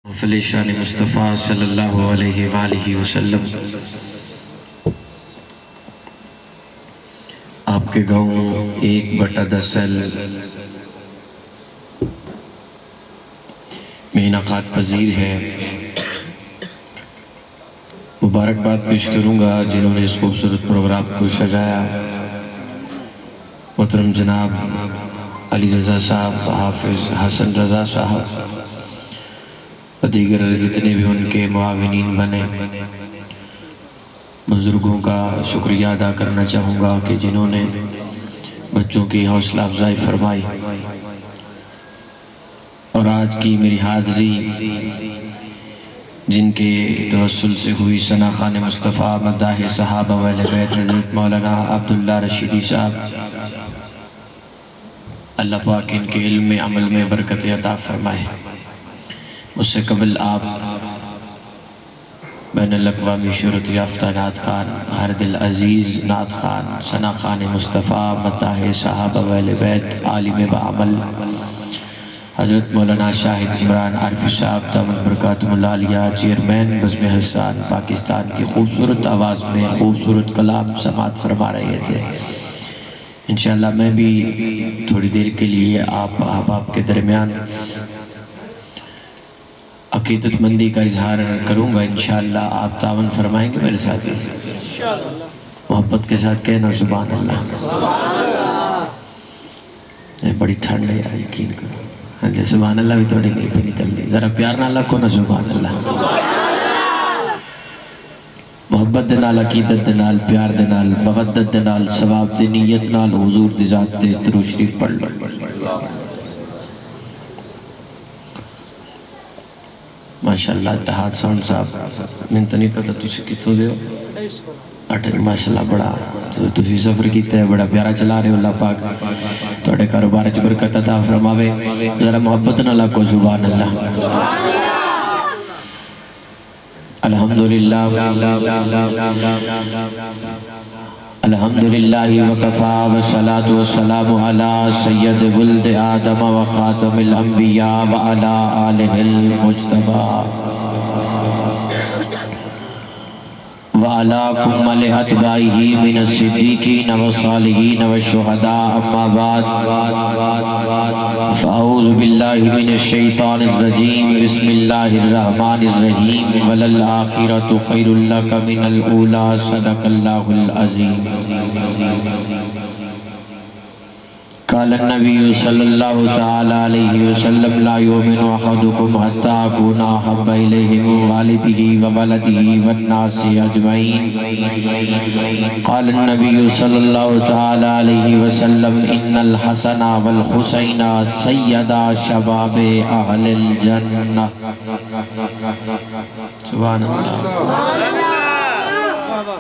محفل شان مصطفیٰ صلی اللہ علیہ وآلہ وسلم آپ کے گاؤں 1/10 میں انعقاد پذیر ہے۔ مبارکباد پیش کروں گا جنہوں نے اس خوبصورت پروگرام کو سجایا، محترم جناب علی رضا صاحب، حافظ حسن رضا صاحب اور دیگر جتنے بھی ان کے معاونین بنے۔ بزرگوں کا شکریہ ادا کرنا چاہوں گا کہ جنہوں نے بچوں کی حوصلہ افزائی فرمائی، اور آج کی میری حاضری جن کے توسل سے ہوئی ثنا خوان مصطفیٰ مداح صحابہ و اہل بیت حضرت مولانا عبداللہ رشیدی صاحب، اللہ پاک ان کے علم میں عمل میں برکت عطا فرمائے۔ اس سے قبل آپ بین الاقوامی شہرت یافتہ نعت خوان، ہر دل عزیز نعت خوان، ثنا خوان مصطفیٰ مداح صحابہ و اہل بیت، عالم بعمل حضرت مولانا شاہد عمران عارفی صاحب دامت برکاتہ العالیہ، چیئرمین بزم حسان، پاکستان کی خوبصورت آواز میں خوبصورت کلام سماعت فرما رہے تھے۔ انشاءاللہ میں بھی تھوڑی دیر کے لیے آپ احباب کے درمیان عقیدت مندی کا اظہار کروں گا۔ انشاءاللہ آپ تعاون فرمائیں گے میرے ساتھ، محبت کے ساتھ کہنا سبحان اللہ۔ بڑی ٹھنڈ ہے یار، یقین کرو، سبحان اللہ بھی تھوڑی نہیں پہ نکل دی، ذرا پیار نہ لکھو نا سبحان اللہ۔ محبت دے نال، عقیدت دے نال، پیار دے نال، مودت دے نال، ثواب دی نیت نال حضور دی ذات تے درود شریف پڑھ لو۔ ماشاءاللہ اتحاد ساؤنڈ صاحب، میں تو نہیں پتا تجھے کتوں دے ہو اٹھے، ماشاءاللہ بڑا تجھے سفر کیتے ہیں، بڑا پیارا چلا رہے ہو۔ اللہ پاک توڑے کاروبار چ برکت عطا فرماوے، ذرا محبت نہ لکھو سبحان اللہ۔ الحمدللہ الحمدللہ وکفا والصلاة والسلام علی سید ولد آدم و خاتم الانبیاء و علی آلہ المجتبی وعلا کمل اتباعہ من الصدیقین والصالحین والشہداء، اما بعد فاعوذ باللہ من الشیطان الرجیم، بسم اللہ الرحمن الرحیم، وللآخرۃ خیر لک من الاولی، صدق اللہ العظیم۔ قال النبی صلی اللہ تعالی علیہ وسلم، لا یؤمن احدکم حتی اکون احب الیہ من والدہ وولدہ والناس اجمعین۔ قال النبی صلی اللہ تعالی علیہ وسلم، ان الحسن والحسین سیدا شباب اہل الجنہ۔ سبحان اللہ۔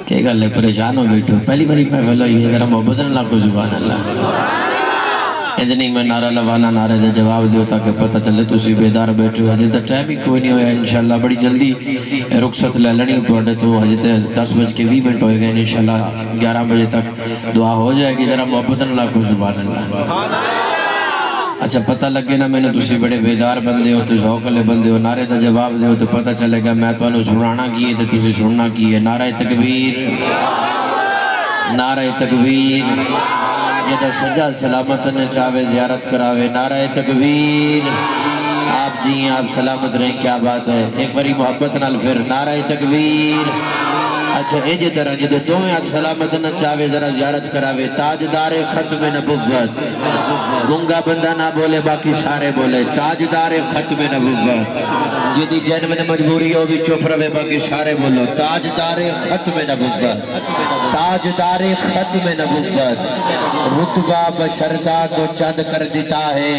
کہ گلے پریشان ہو بیٹھو، پہلی باری محفل ہوئی ہے، ذرا محبت نہ لکھو سبحان اللہ۔ ادھنی میں نعرہ لوانا، نعرہ دے جواب دیو تاکہ پتہ چلے تسی بیدار بیٹھو۔ حجت ٹائم ہی کوئی نہیں ہویا، انشاءاللہ بڑی جلدی رخصت لے لڑی توڑے تو حجت 10:20 ہوئے گئے، انشاءاللہ 11 بجے تک دعا ہو جائے گی۔ ذرا محبت نہ لکھو سبحان اللہ۔ اچھا پتہ لگے نا میں نے تسی بڑے بیدار بندے ہو، تو شوقلے بندے ہو، نعرے دا جواب دیو تو پتہ چلے گا میں تو انہوں سنانا کیے تو تسی سننا کیے۔ نعرہ تکبیر، نعرہ تکبیر، جدہ سجاد سلامت نے چاہوے زیارت کراوے، نعرہ تکبیر۔ آپ جی ہیں، آپ سلامت رہیں، کیا بات ہے، ایک باری محبت نال پھر نعرہ تکبیر۔ اچھا اے طرح جدہ دوئیں آج سلامت نہ چاہوے ذرا زیارت کراوے، تاجدار ختم نبوت، گنگا بندہ نہ بولے باقی سارے بولے، تاجدار ختم نبوت، جدی جن میں مجبوری ہو بھی چپ روے باقی سارے بولو، تاجدار ختم نبوت، تاجدار ختم نبوت۔ رتبہ بشردہ دو چند کر دیتا ہے،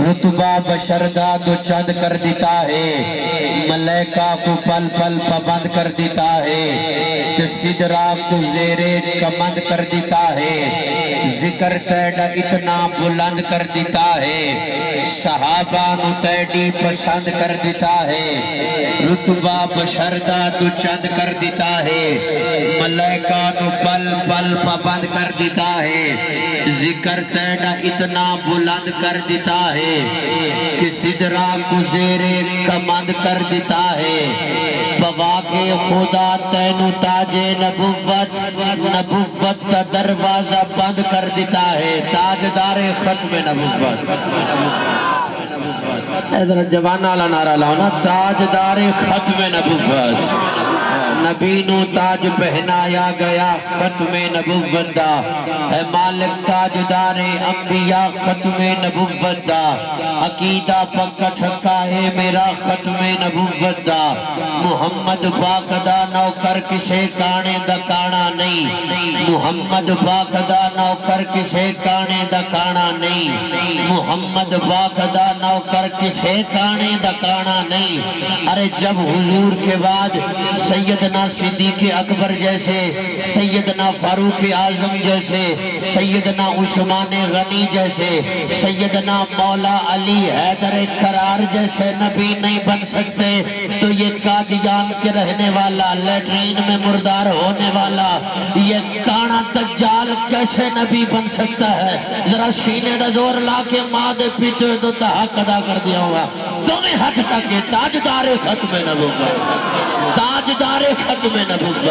رتبہ بشردہ دو چند کر دیتا ہے، ملائکہ کو پل پل پابند کر دیتا ہے، سدرہ کو زیرے کمند کر دیتا ہے، ذکر تیڑا اتنا بلند کر دیتا ہے، صحابہ نو تیڑی پسند کر دیتا ہے، رتبہ بشردہ دو چند کر دیتا ہے، ملائکہ نو پل پل پابند کر دیتا ہے، ذکر تیڑا اتنا بلند کر دیتا ہے۔ ہے کہ سدرا کو زیر کمند کر دیتا ہے بواقع خدا تینو تاج نبوت کا دروازہ بند کر دیتا ہے تاجدار ختم نبوت ادھر جوان والا نعرہ لاؤ نا تاجدار ختم نبوت نبی نو تاج پہنایا گیا ختم نبوت دا اے مالک تاجدار انبیاء ختم نبوت دا عقیدہ پکا ٹھکا ہے میرا ختم نبوت دا محمد پاک دا نوکر کسے کانے دا کانا نہیں محمد پاک دا نوکر کسے کانے دا کانا نہیں محمد پاک دا نوکر کسے کانے دا کانا نہیں ارے جب حضور کے بعد سیدنا صدیق اکبر جیسے سیدنا فاروق اعظم جیسے سیدنا عثمان غنی جیسے سیدنا مولا علی حیدر کرار جیسے نبی نہیں بن سکتے تو یہ قادیان کے رہنے والا لیٹرین میں مردار ہونے والا یہ کانا دجال کیسے نبی بن سکتا ہے ذرا سینے دا زور لا کے مادے پیٹے تو دہاک ادا کر دیا ہوا دونیں ہاتھ تک تاجدار ختم نبوت تاجدار ختم نبوت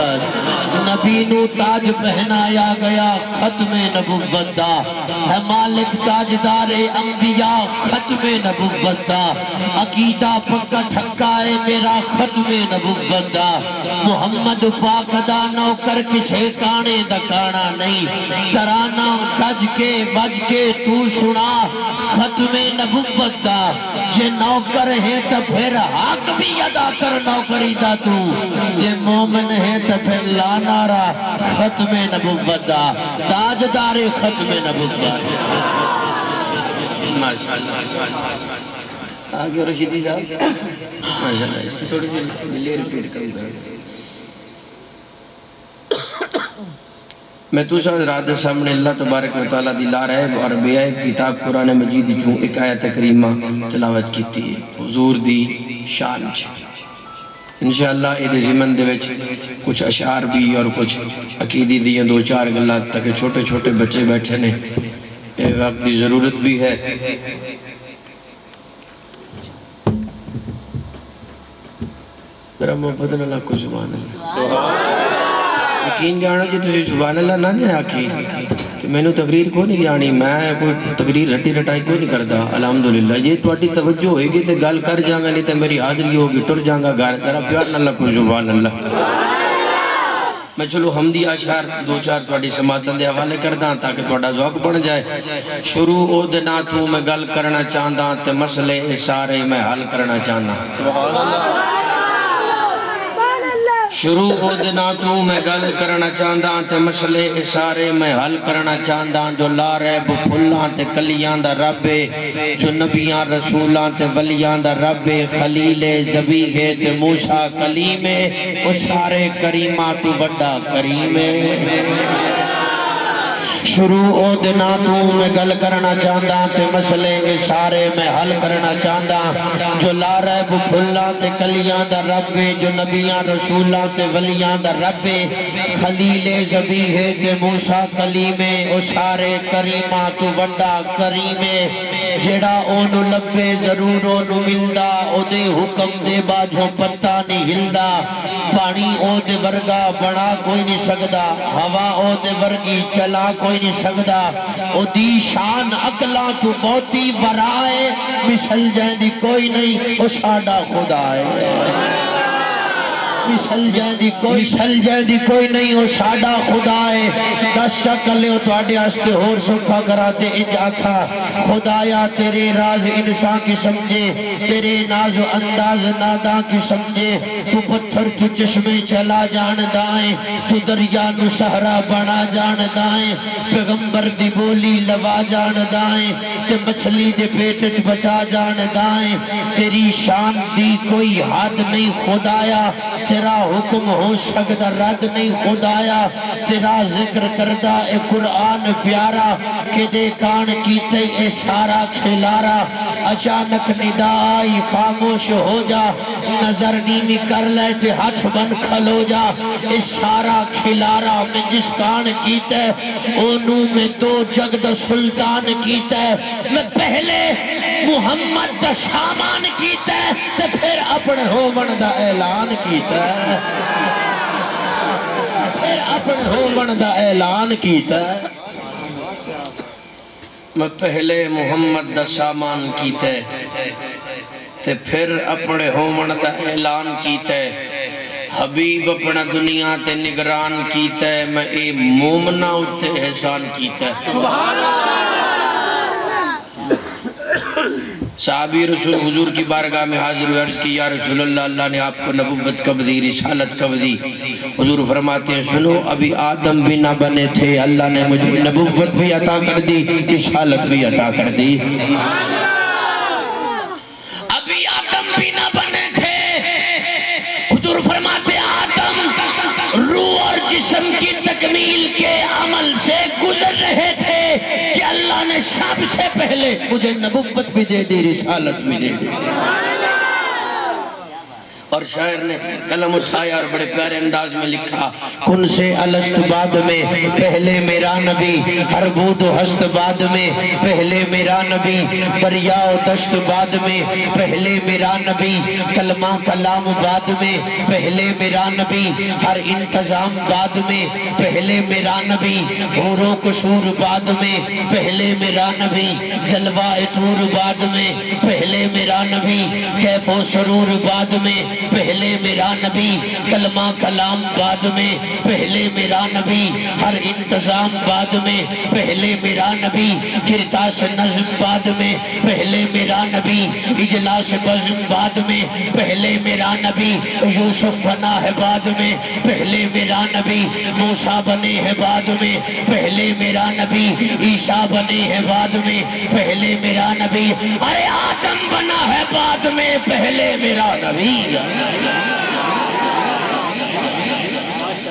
نبی نو تاج پہنایا گیا ختم نبوت دا ہے مالک تاجدار انبیاء ختم نبوت دا عقیدہ پکا ٹھکا ہے میرا ختم نبوت دا محمد پاک دا نوکر کسے کانے دا کانا نہیں ترانہ گج کے بج کے تو سنا ختم نبوت دا جے نوکر ہے تو پھر حق بھی ادا کر نوکری دا تو جے مومن ہے تو پھر لانارا ختم نبوت دا تاجدار ختم نبوت دا آگے رشیدی صاحب ماشاءاللہ اس کی تھوڑی سی لے ریپیٹ کر دیں میں تو ساتھ رات سامنے اللہ تبارک و تعالیٰ دی لا رہے اور بے آئے کتاب قرآن مجید چون ایک آیت کریمہ تلاوت کیتی ہے حضور دی شان چھے انشاءاللہ ایدے زمن دے وچ کچھ اشعار بھی اور کچھ عقیدی دیاں دو چار گلات تک چھوٹے چھوٹے بچے بیٹھے نے ایک وقت دی ضرورت بھی ہے میرا محبت اللہ کو سبحان اللہ یقین جانا جی تسی سبحان اللہ نہ جانا آکھی تو میں نے تقریر کو نہیں جانی میں کوئی تقریر رٹی رٹائی کوئی نہیں کرتا الحمدللہ یہ توڑی توجہ ہوئے گی تو گل کر جانا نہیں تو میری حاضری ہوگی ٹر جانا گھر تیرا پیار اللہ کو سبحان اللہ میں چلو حمدی اشعار دو چار توڑی سماعتن دے حوالے کرداں تاکہ توڑا ذوق بڑھ جائے شروع او دنا تو میں گل کرنا چاہنداں تے مسئلے سارے میں حل کرنا چاہنداں سبحان اللہ شروع ہو دینا تو میں گل کرنا چاہنداں تے مسئلے اشارے میں حل کرنا چاہنداں جو لا ریب پھلاں تے کلیاں دا ربے جو نبیاں رسولاں تے ولیاں دا ربے خلیل زبیح تے موسیٰ کلیمے او سارے کریمہ تو بڑا کریمے شروع او دینا تو میں گل کرنا چاہندہ تے مسئلے سارے میں حل کرنا چاہندہ جو لا ریب پھلاں تے کلیاں دا ربے جو نبیاں رسولاں تے ولیاں دا ربے خلیل زبیح تے موسیٰ کلیمے او سارے کریمہ تو بڑا کریمے جیڑا اونو لبے ضرور اونو ملدا او دے حکم دے باجھوں پتہ نہیں ہلدا پانی او دے ورگا بڑا کوئی نہیں سکدا ہوا او دے ورگی چلا کوئی نہیں سکدا او دی شان اقلا تو موتی ورائے مثل جائیں کوئی نہیں او ساڑا خدا ہے مثل جائیں دی کوئی نہیں ہو ساڑا خدا ہے دس شکل لے تو آڑے آستے ہور سکھا کراتے انج آکھا خدایا تیرے راز انسان کی سمجھے تیرے ناز و انداز ناداں کی سمجھے تو پتھر تو چشمے چلا جان دائیں تو دریا نو سہرا بنا جان دائیں پیغمبر دی بولی لوا جان دائیں تے مچھلی دے پیٹچ بچا جان دائیں تیری شان دی کوئی حد نہیں خدایا تیرا حکم ہو سکتا رد نہیں خدایا تیرا ذکر کردہ اے قرآن پیارا کہ دے کان کیتے اے سارا کھلارا اچانک ندائی خاموش ہو جا، نظر نیمی کر لیتے ہاتھ بن کھلو جا، اشارہ کھلارا میں جس کان کیتے اونو میں دو جگ دا سلطان کیتے، میں پہلے محمد دا سامان کیتے تے پھر اپنے ہومن دا اعلان کیتے، پھر اپنے ہومن دا اعلان کیتے، میں پہلے محمد دا سامان کیتے تے پھر اپنے ہومن دا اعلان کیتے، حبیب اپنا دنیا تے نگران کیتے، میں اے مومنہ اتے احسان کیتے۔ صحابی رسول حضور کی بارگاہ میں حاضر ہوئے، عرض کی یا رسول اللہ، اللہ نے آپ کو نبوت کب دی، رسالت کب دی؟ حضور فرماتے ہیں سنو، ابھی آدم بھی نہ بنے تھے، اللہ نے مجھے نبوت بھی عطا کر دی، رسالت بھی عطا کر دی۔ ابھی آدم بھی نہ بنے تھے، حضور فرماتے ہیں آدم روح اور جسم کی تکمیل کے عمل سے گزر رہے تھے کہ اللہ نے سب سے پہلے مجھے نبوت بھی دے دی، رسالت بھی دے دی۔ اور شاعر نے قلم اٹھایا اور بڑے پیارے انداز میں لکھا، کن سے الست بعد میں پہلے میرا نبی، ہر بود و ہست بعد میں پہلے میرا نبی، دریا و دشت بعد میں پہلے میرا نبی، کلمہ کلام بعد میں پہلے میرا نبی، ہر انتظام بعد میں پہلے میرا نبی، حور و قصور بعد میں پہلے میرا نبی، جلوہ طور بعد میں پہلے میرا نبی، کیف و سرور بعد میں پہلے میرا نبی، کلمہ کلام بعد میں پہلے میرا نبی، ہر انتظام بعد میں پہلے میرا نبی، کرتاس نظم بعد میں پہلے میرا نبی، اجلاس بزم بعد میں پہلے میرا نبی، یوسف بنا ہے بعد میں پہلے میرا نبی، موسیٰ بنے ہے بعد میں پہلے میرا نبی، عیسیٰ بنے ہے بعد میں پہلے میرا نبی، ارے آدم بنا ہے بعد میں پہلے میرا نبی،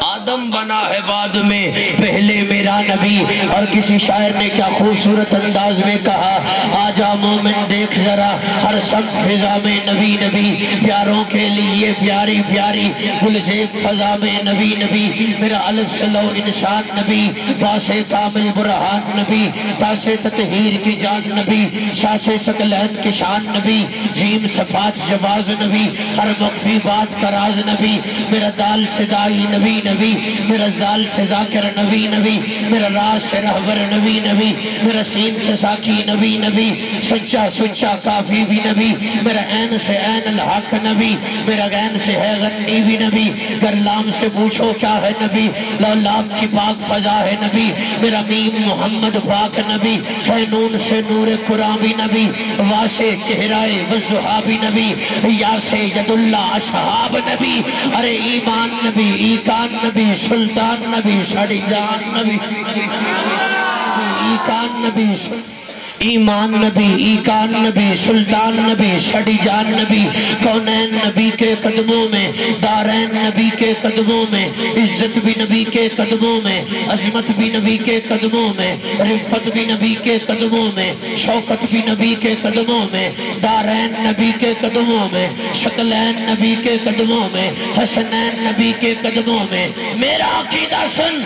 آدم بنا ہے بعد میں پہلے میرا نبی۔ اور کسی شاعر نے کیا خوبصورت انداز میں کہا، آجا مومن دیکھ ذرا ہر سمت فضا میں نبی نبی، پیاروں کے لیے پیاری پیاری گلزیب فضا میں نبی نبی، میرا الف سلو انسان نبی، باس کامل برہان نبی، تاس تطہیر کی جان نبی، شاس سکلین کی شان نبی، جیم صفات جواز نبی، ہر مخفی بات کا راز نبی، میرا دال صدائی نبی نبی، میرا زال سے ذاکر نبی نبی، میرا راز سے رہبر نبی نبی، میرا سین سے ساکی نبی نبی، سچا سچا کافی بھی نبی، میرا عین سے عین الحق نبی، میرا غین سے ہے غنی بھی نبی، گر لام سے پوچھو کیا ہے نبی، لام کی پاک فضا ہے نبی، میرا میم محمد پاک نبی، ہے نون سے نور قرآن بھی نبی، واسے چہرہ وضحا بھی نبی، یا سے ید اللہ اصحاب نبی، ارے ایمان نبی، ایکان نبی، سلطان نبی، سڑی جان نبی، ایکان نبی، ایمان نبی، ایکان نبی، سلطان نبی، سڑی جان نبی، کونین نبی کے قدموں میں، دارین نبی کے قدموں میں، عزت بھی نبی کے قدموں میں، عظمت بھی نبی کے قدموں میں، رفت بھی نبی کے قدموں میں، شوکت بھی نبی کے قدموں میں، دارین نبی کے قدموں میں، شکلین نبی کے قدموں میں، حسنین نبی کے قدموں میں، میرا عقیدہ سن،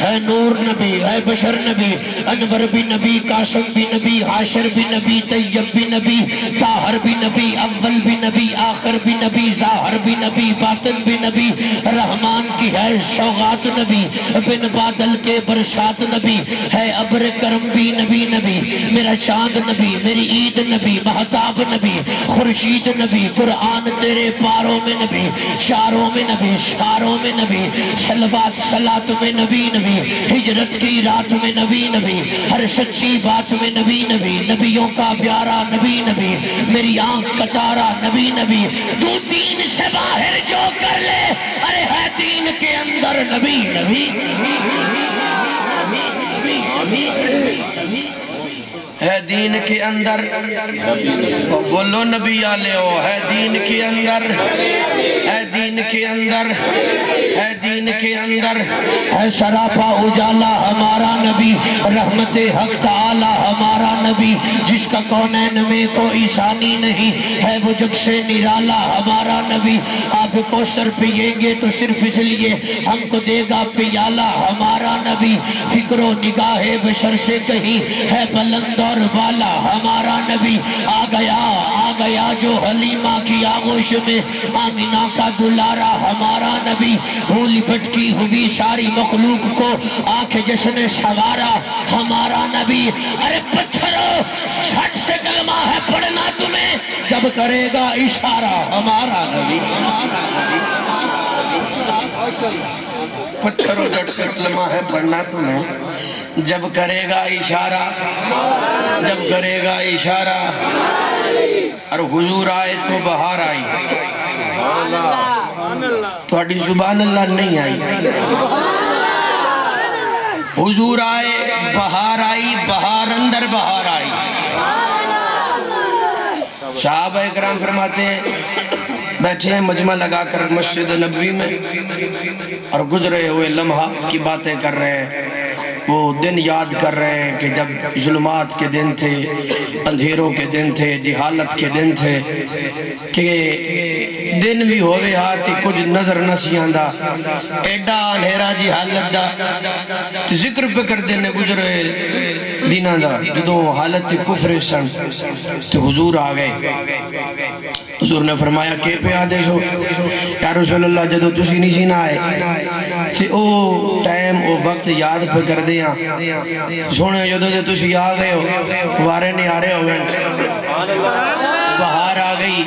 ہے نور نبی، ہے بشر نبی، انور بھی نبی، قاسم بھی نبی، حاشر بھی نبی، طیب بھی نبی، طاہر بھی نبی، اول بھی نبی، آخر بھی نبی، ظاہر بھی نبی، باطن بھی نبی، رحمان کی ہے سوغات نبی، بن بادل کے برسات نبی، ہے ابر کرم بھی نبی نبی، میرا چاند نبی، میری عید نبی، مہتاب نبی، خورشید نبی، قرآن تیرے پاروں میں نبی، شاروں میں نبی، شاروں میں نبی، صلوات صلات میں نبی نبی، ہجرت کی رات میں نبی نبی، ہر سچی بات میں نبی نبی، نبیوں کا پیارا نبی نبی، میری آنکھ کا تارا نبی نبی، تو دین سے باہر جو کر لے، ارے ہے دین کے اندر نبی نبی، ہے دین کے اندر، بولو نبی آلیو، ہے دین کے اندر، ہے دین کے اندر، ہے دین کے اندر، ہے سراپا اجالا ہمارا نبی، رحمت حق تعالی نرالا ہمارا نبی، جس کا کونین میں کوئی ثانی نہیں ہے، وہ جگ سے نرالا ہمارا نبی۔ آپ کو سر پیئیں گے تو صرف اس لیے ہم کو دے گا پیالہ ہمارا نبی۔ فکر و نگاہ بشر سے کہیں ہے بلند اور بالا ہمارا نبی۔ آ گیا جو حلیمہ کی آغوش میں آمینہ کا دلارا ہمارا نبی۔ بھولی بھٹکی ہوئی ساری مخلوق کو آنکھ جشن سوارا ہمارا نبی۔ ارے پتھروں چھٹ سے کلمہ ہے پڑھنا تمہیں، جب کرے گا اشارہ ہمارا نبی۔ پتھروں جھٹ سے کلمہ ہے پڑھنا تمہیں، جب کرے گا اشارہ، جب کرے گا اشارہ۔ اور حضور آئے تو بہار آئی، تھوڑی سبحان اللہ نہیں آئی۔ حضور آئے بہار آئی، بہار اندر بہار آئی۔ صحابہ اکرام فرماتے ہیں بیٹھے ہیں مجمع لگا کر مسجد نبوی میں، اور گزرے ہوئے لمحات کی باتیں کر رہے ہیں، وہ دن یاد کر رہے ہیں کہ جب ظلمات کے دن تھے، اندھیروں کے دن تھے، جہالت کے دن تھے، کہ دن بھی ہوئے ہاتھی کچھ نظر نہ سیاندہ، ایڈا انہیرا جہالت دا ذکر پہ کر دینے گزرے دینہ دا جدو حالت کفر سن تو حضور آ گئے۔ حضور نے فرمایا کہ پہ آدیش ہو یا رسول اللہ، جدو تسی نہیں سینا آئے کہ او ٹائم او وقت یاد پہ کر دیا سونے، جدو دے تسی آ گئے ہو وارے نہیں آ رہے ہو گئے، بہار آ گئی،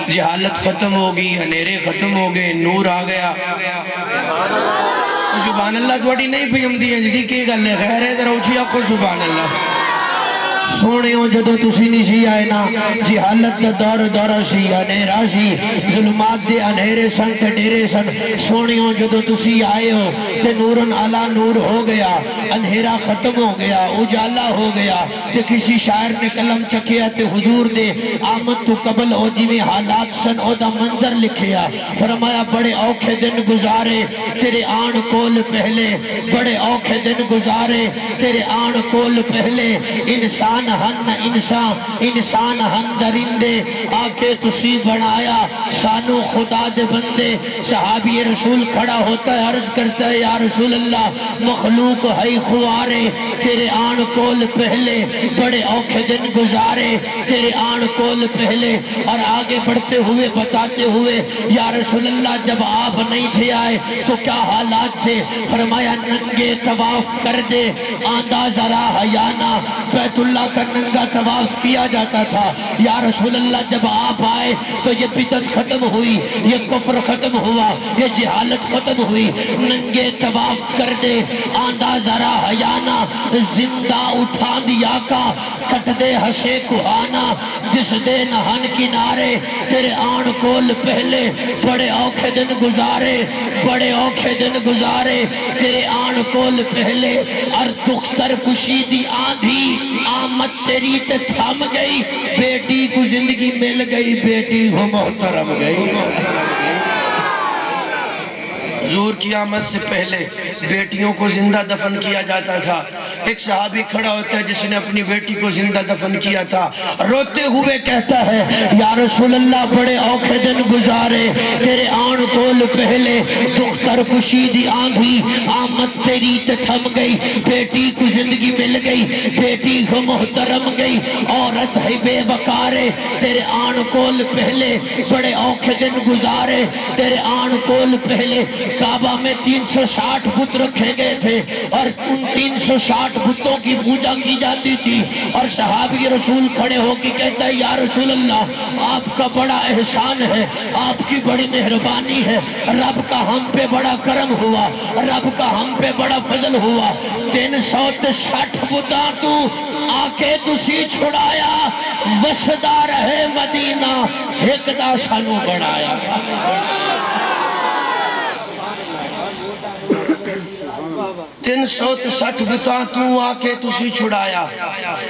جہالت ختم ہوگی، انیرے ختم ہو گئے، نور آ گیا۔ سبحان اللہ تھوڑی نہیں پیغم دی ہے جدی کی گل ہے، خیر ہے ذرا اچھی آکھو سبحان اللہ۔ سونے ہو جدو تسی نہیں سی آئے نا، جہالت دا دور سی، انہیرا سی، ظلمات دے انہیرے سن تے ڈیرے سن۔ سونے ہو جدو تسی آئے ہو تے نورن علا نور ہو گیا، انہیرا ختم ہو گیا، اجالا ہو گیا۔ تے کسی شاعر نے قلم چکیا تے حضور دے آمد تو قبل ہو جی میں حالات سن او دا منظر لکھیا۔ فرمایا بڑے اوکھے دن گزارے تیرے آن کول پہلے، بڑے اوکھے دن گزارے تیرے آن کول پہلے، انسان انسان ہن درندے آکے تسی بنایا شانو خدا دے بندے۔ صحابی رسول کھڑا ہوتا ہے، عرض کرتا ہے یا رسول اللہ مخلوق ہے خوارے تیرے آن کول پہلے، بڑے اوکھے دن گزارے تیرے آن کول پہلے۔ اور آگے بڑھتے ہوئے بتاتے ہوئے یا رسول اللہ جب آپ نہیں تھے آئے تو کیا حالات تھے؟ فرمایا ننگے طواف کر دے آندہ ذرا حیانہ، بیت اللہ کا ننگا طواف کیا جاتا تھا۔ یا رسول اللہ جب آپ آئے تو یہ بدعت ختم ہوئی، یہ کفر ختم ہوا، یہ جہالت ختم ہوئی۔ ننگے طواف کر دے آندہ ذرا حیانہ، زندہ اٹھا دیا کا کٹ دے ہسے کہانا، جس دے نہن کنارے تیرے آن کول پہلے، بڑے اوکھے دن گزارے بڑے اوکھے دن گزارے تیرے آن کول پہلے۔ اور دختر کشیدی آندھی آمد تیری تے تھم گئی، بیٹی کو زندگی مل گئی، بیٹی کو محترم گئی۔ حضور کی آمد سے پہلے بیٹیوں کو زندہ دفن کیا جاتا تھا۔ ایک صحابی کھڑا ہوتا ہے جس نے اپنی بیٹی کو زندہ دفن کیا تھا، روتے ہوئے کہتا ہے یا رسول اللہ بڑے اوکھے دن گزارے تیرے آن کول پہلے، دختر کشیدی آندھی آمد تیری تے تھم گئی، بیٹی کو زندگی مل گئی، بیٹی کو محترم گئی۔ عورت ہے بے وقارے تیرے آن کول پہلے، بڑے اوکھے دن گزارے تیرے آن کول پہلے۔ کعبہ میں 360 بت رکھے گئے تھے اور ان 360 بتوں کی پوجا کی جاتی تھی، اور صحابی رسول کھڑے ہو کے کہتا ہے یا رسول اللہ آپ کا بڑا احسان ہے، آپ کی بڑی مہربانی ہے، رب کا ہم پہ بڑا کرم ہوا، رب کا ہم پہ بڑا فضل ہوا۔ 360 بتاں تو آکے تسی چھڑایا، وسدہ رہے مدینہ ایک دا سانو بڑھایا۔ 360 360 بتاں تو آکے تسی چھڑایا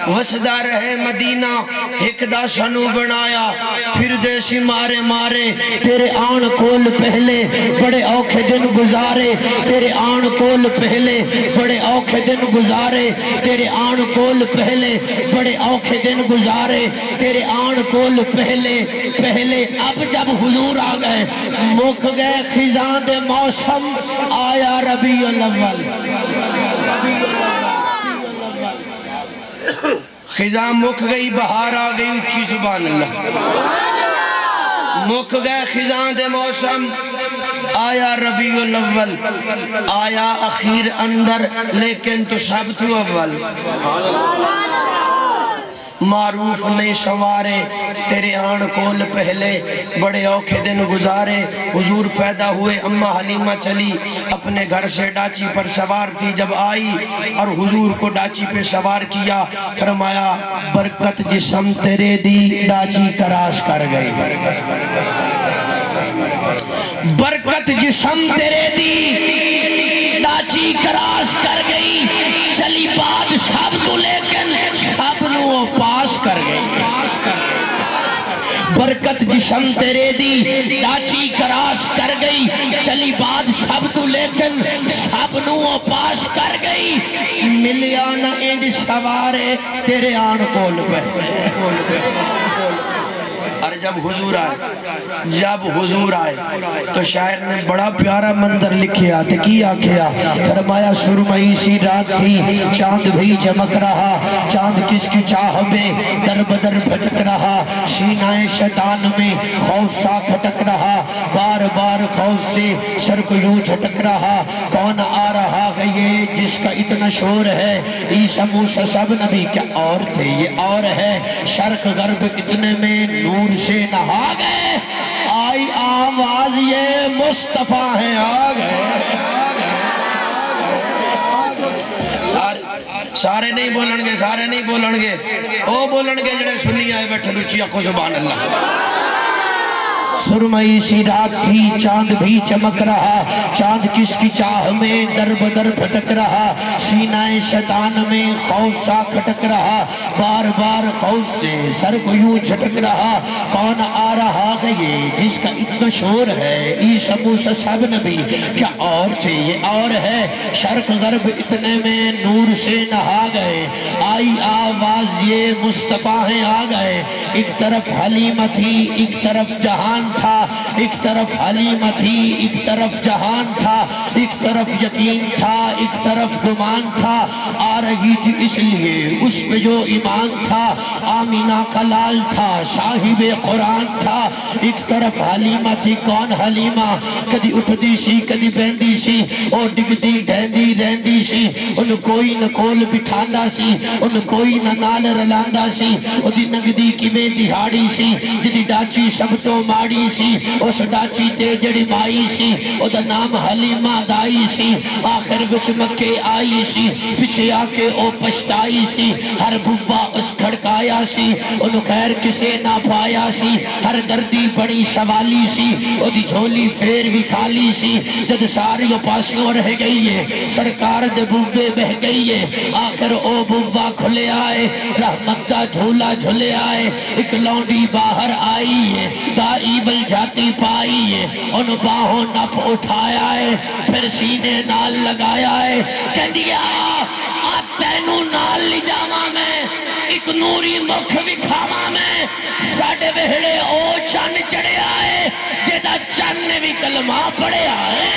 وسدہ رہے مدینہ ایک دا سنو بنایا پھر دے سی مارے مارے تیرے آن کول پہلے بڑے اوکھے دن گزارے تیرے آن کول پہلے بڑے اوکھے دن گزارے تیرے آن کول پہلے بڑے اوکھے دن گزارے تیرے آن کول پہلے اب جب حضور آ گئے مک گئے خزاں دے موسم آیا ربیع الاول خزاں مک گئی بہار آ گئی اچھی سبحان اللہ مک گئے خزاں دے موسم آیا ربیع الاول آیا اخیر اندر لیکن تو سب تو اول معروف نہیں سوارے تیرے آن کول پہلے بڑے اوکھے دن گزارے حضور پیدا ہوئے اماں حلیمہ چلی اپنے گھر سے ڈاچی پر سوار تھی جب آئی اور حضور کو ڈاچی پہ سوار کیا فرمایا برکت جسم تیرے دی ڈاچی تراش کر گئی برکت جسم تیرے دی ڈاچی تراش کر گئی چلی بات سب تو لیکن سب نو پاس کر گئی برکت جسم تیرے دی ڈاچی کراس کر گئی چلی بات سب تو لیکن سب نو پاس کر گئی ملیا نہ انج سوارے تیرے آن کول پہ اور جب حضور آئے تو شاعر نے بڑا پیارا منظر لکھیا تے کیا کیا فرمایا سرمئی سی رات تھی چاند بھی چمک رہا چاند کس کی چاہ میں در بدر بھٹک رہا سینہ شیطان میں خوف سا کھٹک رہا بار بار خوف سے سر کو یوں جھٹک رہا کون آ رہا ہے یہ جس کا اتنا شور ہے عیسیٰ موسیٰ سب نبی کیا اور تھے یہ اور ہے شرق غرب اتنے میں نور سے نہا گئے آئی آواز یہ مصطفیٰ ہیں آ گئے سارے نہیں بولن گے او بولن گے جڑے سنی آئے بیٹھے لچیا کو سبحان اللہ سرمئی سی رات تھی چاند بھی چمک رہا چاند کس کی چاہ میں در بدر بھٹک رہا سینہ شیطان میں خوف سا کھٹک رہا بار بار خوف سے سر کو یوں جھٹک رہا کون آ رہا گئے جس کا اتنا شور ہے عیسیٰ موسیٰ سب نبی کیا اور تھے یہ اور ہے شرق غرب اتنے میں نور سے نہا گئے آئی آواز یہ مصطفیٰ ہیں آ گئے ایک طرف حلیمہ تھی ایک طرف جہان تھا ایک طرف حلیمہ تھی ایک طرف جہان تھا ایک طرف یقین تھا ایک طرف گمان تھا آ رہی تھی اس لیے اس پہ جو ایمان تھا آمینہ کا لال تھا صاحب قرآن تھا ایک طرف حلیمہ تھی کون حلیمہ کدی اٹھتی سی کدی بہندی سی اور ڈگتی ڈھیندی رہندی سی ان کوئی نہ کول بٹھاندہ سی ان کوئی نہ نال رلاندہ سی او دی نگدی کی میں دہاڑی سی جدی ڈاچی سب تو ماڑی سی اس ڈاچی تے جڑی مائی سی او دا نام حلیمہ دائی سی آخر وچ مکے آئی سی پچھے آکے او پشتائی سی ہر بھوبا اس کھڑکایا سی انو خیر کسے نہ پایا سی ہر دردی بڑی سوالی سی او دی جھولی پھیر بھی کھالی سی جد ساری پاسیوں رہ گئی ہے سرکار دے بھوبے بہ گئی ہے آخر او بھوبا کھلے آئے رحمت دا جھولا جھلے آئے ایک لونڈی باہر آئی ہے دائی بل جاتی پائی ہے ان باہوں نپ اٹھایا ہے پھر سینے نال لگایا ہے کہہ دیا تینو نال لی جاواں میں ایک نوری مکھ وکھاواں میں ساڑھے وہڑے او چن چڑے آئے جیدہ چن نے بھی کلمہ پڑے آئے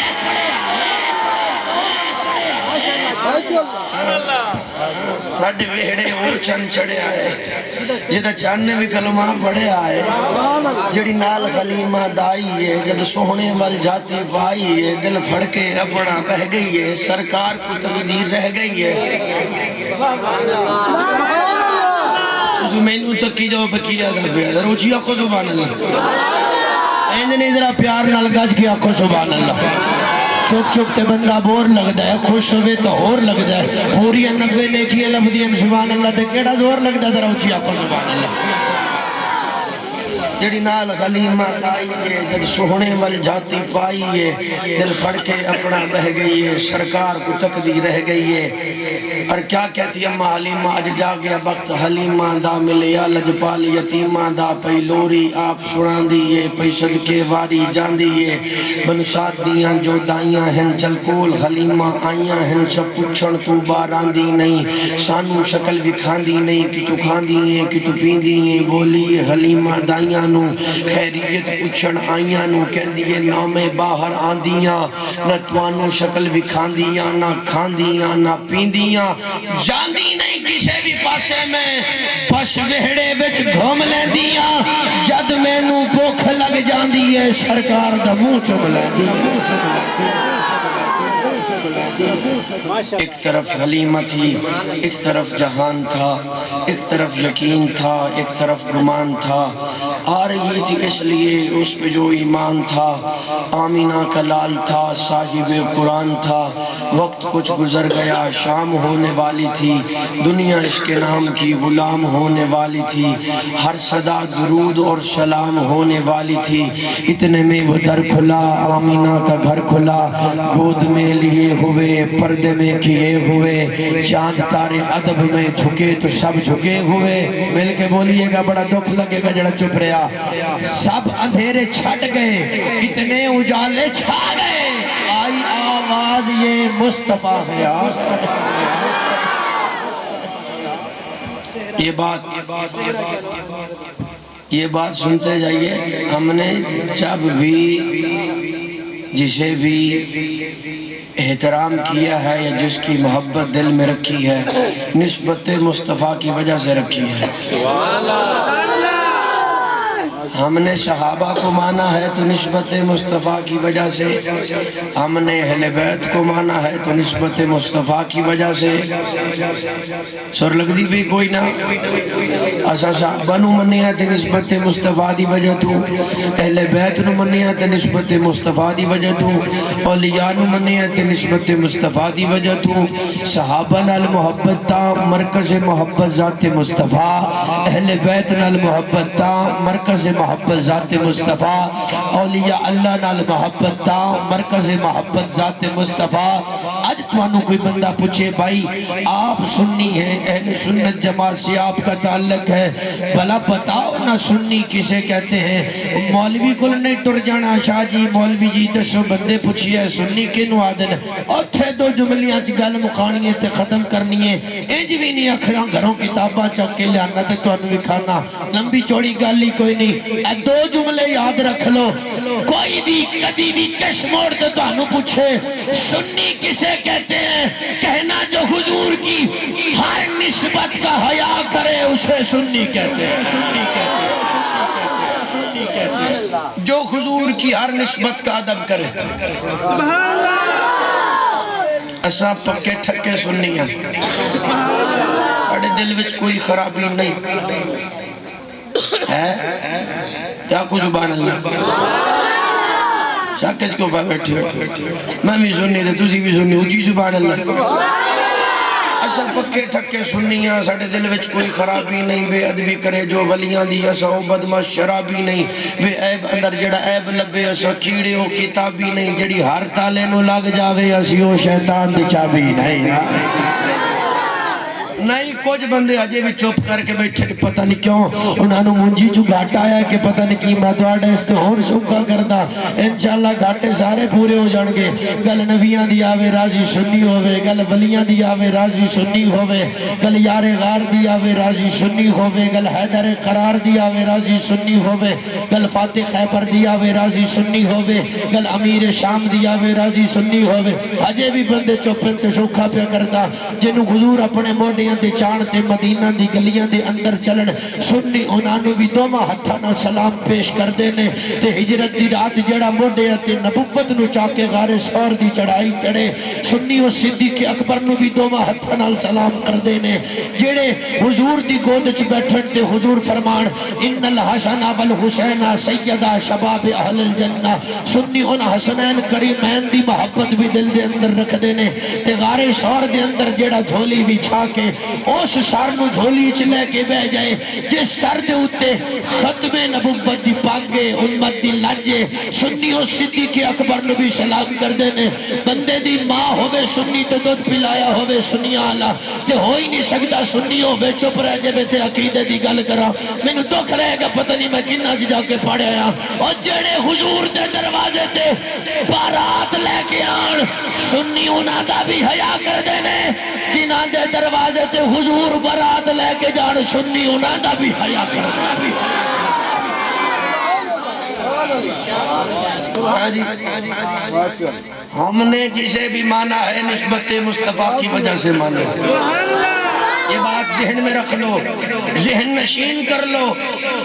ساڑھے وہڑے او چن چڑے آئے جیدہ چن نے بھی کلمہ پڑے آئے جڑی نال حلیمہ دائی ہے جد سوہنے وال جاتی پائی ہے دل پھڑ کے اپنا بہ گئی ہے سرکار کو تقدیر رہ گئی ہے تو میں نو تکی جو بکیا دا بیادر روچی آکو سبحان اللہ ایندنے ذرا پیار نال گج کی آکو سبحان اللہ چوک چوک تے بندہ بور لگ دائے خوش ہوئے تو اور لگ دائے پوری انبے نیکی لب دیا سبحان اللہ تے کیڑا زور لگ دائے ذرا اچھی آکو سبحان اللہ جڑی نال غلیمہ دائیے جد سوہنے وال جاتی پائیے دل پڑھ کے اپنا بہ گئیے سرکار کو تقدی رہ گئیے اور کیا کہتی اماں حلیمہ اج جا گیا وقت حلیمہ دا ملیا لجپال یتیمہ دا پئی لوری آپ سڑان دیئے پئی صدقے واری جان دیئے بنسات دیاں جو دائیاں ہیں چل کول حلیمہ آئیاں ہیں سب پچھن تو باران دی نہیں سانو شکل بھی کھان دی نہیں کہ تو کھان دیئے کہ تو پین دیئے بولی حلیمہ دائیاں نو خیریت پچھن آئیاں نو کہن دیئے نامے باہر آن دیاں نہ توانو شکل بھی کھان دیاں نہ کھان دیاں نہ پین دیاں جاندی نہیں کسے بھی پاسے میں بس وہڑے وچ گھوم لیں دیاں جد میں نو بھوک لگ جاندی ہے سرکار دا منہ چوم لیں دیاں ایک طرف حلیمہ تھی ایک طرف جہان تھا ایک طرف یقین تھا ایک طرف گمان تھا آ رہی تھی اس لیے اس پہ جو ایمان تھا آمینہ کا لال تھا صاحب قرآن تھا وقت کچھ گزر گیا شام ہونے والی تھی دنیا اس کے نام کی غلام ہونے والی تھی ہر صدا درود اور سلام ہونے والی تھی اتنے میں وہ در کھلا آمینہ کا گھر کھلا گود میں لیے ہوئے پردے میں کیے ہوئے چاند تارے ادب میں جھکے تو سب جھکے ہوئے مل کے بولیے گا بڑا دکھ لگے گا جڑا چپ رہا سب اندھیرے چھٹ گئے اتنے اجالے چھا گئے آئی آواز یہ مصطفیٰ ہے یہ بات سنتے جائیے ہم نے جب بھی جسے بھی احترام کیا ہے یا جس کی محبت دل میں رکھی ہے نسبت مصطفیٰ کی وجہ سے رکھی ہے ہم نے صحابہ کو مانا ہے تو نسبت مصطفیٰ کی وجہ سے ہم نے اہل بیت کو مانا ہے تو نسبت مصطفیٰ کی وجہ سے سر لگ دی بھی کوئی نہ اسا صحابہ نو منیا تے نسبت مصطفیٰ دی وجہ تو اہل بیت نو منیا تے نسبت مصطفیٰ دی وجہ تو اولیاء نو منیا تے نسبت مصطفیٰ دی وجہ تو صحابہ نال محبت تا مرکز محبت ذات مصطفیٰ اہل بیت نال محبت تا مرکز محبت ذات مصطفیٰ اولیاء اللہ نال محبت تا مرکز محبت ذات مصطفیٰ آج توانو کوئی بندہ پوچھے بھائی آپ سنی ہیں اہل سنت جماعت سے آپ کا تعلق ہے بھلا بتاؤ نہ سنی کسے کہتے ہیں مولوی کل نہیں ٹر جانا شاہ جی مولوی جی دسو بندے پوچھئے سنی کنو آدن اور تھے دو جملیاں چی گل مکھانی ہے تے ختم کرنی ہے انج بھی نہیں اکھڑاں گھروں کتاباں چک کے لیانا تے تو انوی کھانا لمبی چوڑی گالی کوئی نہیں دو جملے یاد رکھ لو کوئی بھی کبھی بھی کش موڑ دے تو انو پوچھے سنی کسے کہتے ہیں کہنا جو حضور کی ہر نسبت کا حیا کرے اسے سنی کہتے ہیں جو حضور کی ہر نسبت کا ادب کرے اساں پکے ٹھکے سنی ہیں ساڑھے دل وچ کوئی خرابی نہیں ہے کیا کو زبان اللہ شاکت کو بیٹھے میں بھی سننی تھے تُسی بھی سننی اجی زبان اللہ اسا پکے ٹھکے سننیاں ساڑھے دل وچ کوئی خرابی نہیں بے ادبی کرے جو ولیاں دی اسا او بدماش شرابی نہیں بے عیب اندر جڑا عیب لبے اسا کیڑے او کتابی نہیں جڑی ہر تالے نو لگ جاوے اسی او شیطان دی چابی نہیں نہیں کچھ بندے آجے بھی چوپ کر کے بیٹھے پتہ نہیں کیوں انہوں نے منجی جو گھاٹا آیا کہ پتہ نہیں کی مدواڑا اس تو اور شکا کردہ انشاءاللہ گھاٹے سارے پورے ہو جانگے گل نبیاں دی آوے راضی سنی ہوئے گل ولیاں دی آوے راضی سنی ہوئے گل یار غار دی آوے راضی سنی ہوئے گل حیدر قرار دی آوے راضی سنی ہوئے گل فاتح خیبر دی آوے راضی سنی ہوئے گل امیر شام دی آوے راضی سنی ہوئے آجے بھی بندے چوپن تے شکا پیا کردہ جنہوں حضور اپنے موڈیاں دے چانتے مدینہ دی گلیاں دے اندر چلن سنی انہوں بھی دوما ہتھانا سلام پیش کر دینے تے ہجرت دی رات جڑا موڈے تے نبوت نو چاکے غار سور دی چڑھائی چڑھے سنی و صدیق اکبر نو بھی دوما ہتھانا سلام کر دینے جڑے حضور دی گودچ بیٹھن تے حضور فرمان ان الحسن والحسین سیدہ شباب اہل الجنہ سنی ان حسنین کریمین دی محبت بھی دل دے اندر رکھ دینے تے غار سور دے اندر جڑا جھولی بھی چھا کے اس سر نو جھولی چ لے کے بہ جائے جس سر دے اوتے ختم نبوت دی پاگے امت دی لانجے سنی او صدیق اکبر نبی سلام کر دے نے بندے دی ماں ہوے سنی تے دودھ پلایا ہوے سنی آلا تے ہو ہی نہیں سکدا سنی ہوے چپ رہ جے تے عقیدے دی گل کرا مینوں دکھ رہے گا پتہ نہیں میں کنا جا کے پڑھیا او جڑے حضور دے دروازے تے بارات لے کے آن سنی انہاں دا بھی حیا کر دے نے جنہاں دے دروازے تے حضور بارات لے کے جان سنی انہاں دا بھی حیا کر دے ہم نے جسے بھی مانا ہے نسبت مصطفیٰ کی وجہ سے مانا یہ بات ذہن میں رکھ لو ذہن نشین کر لو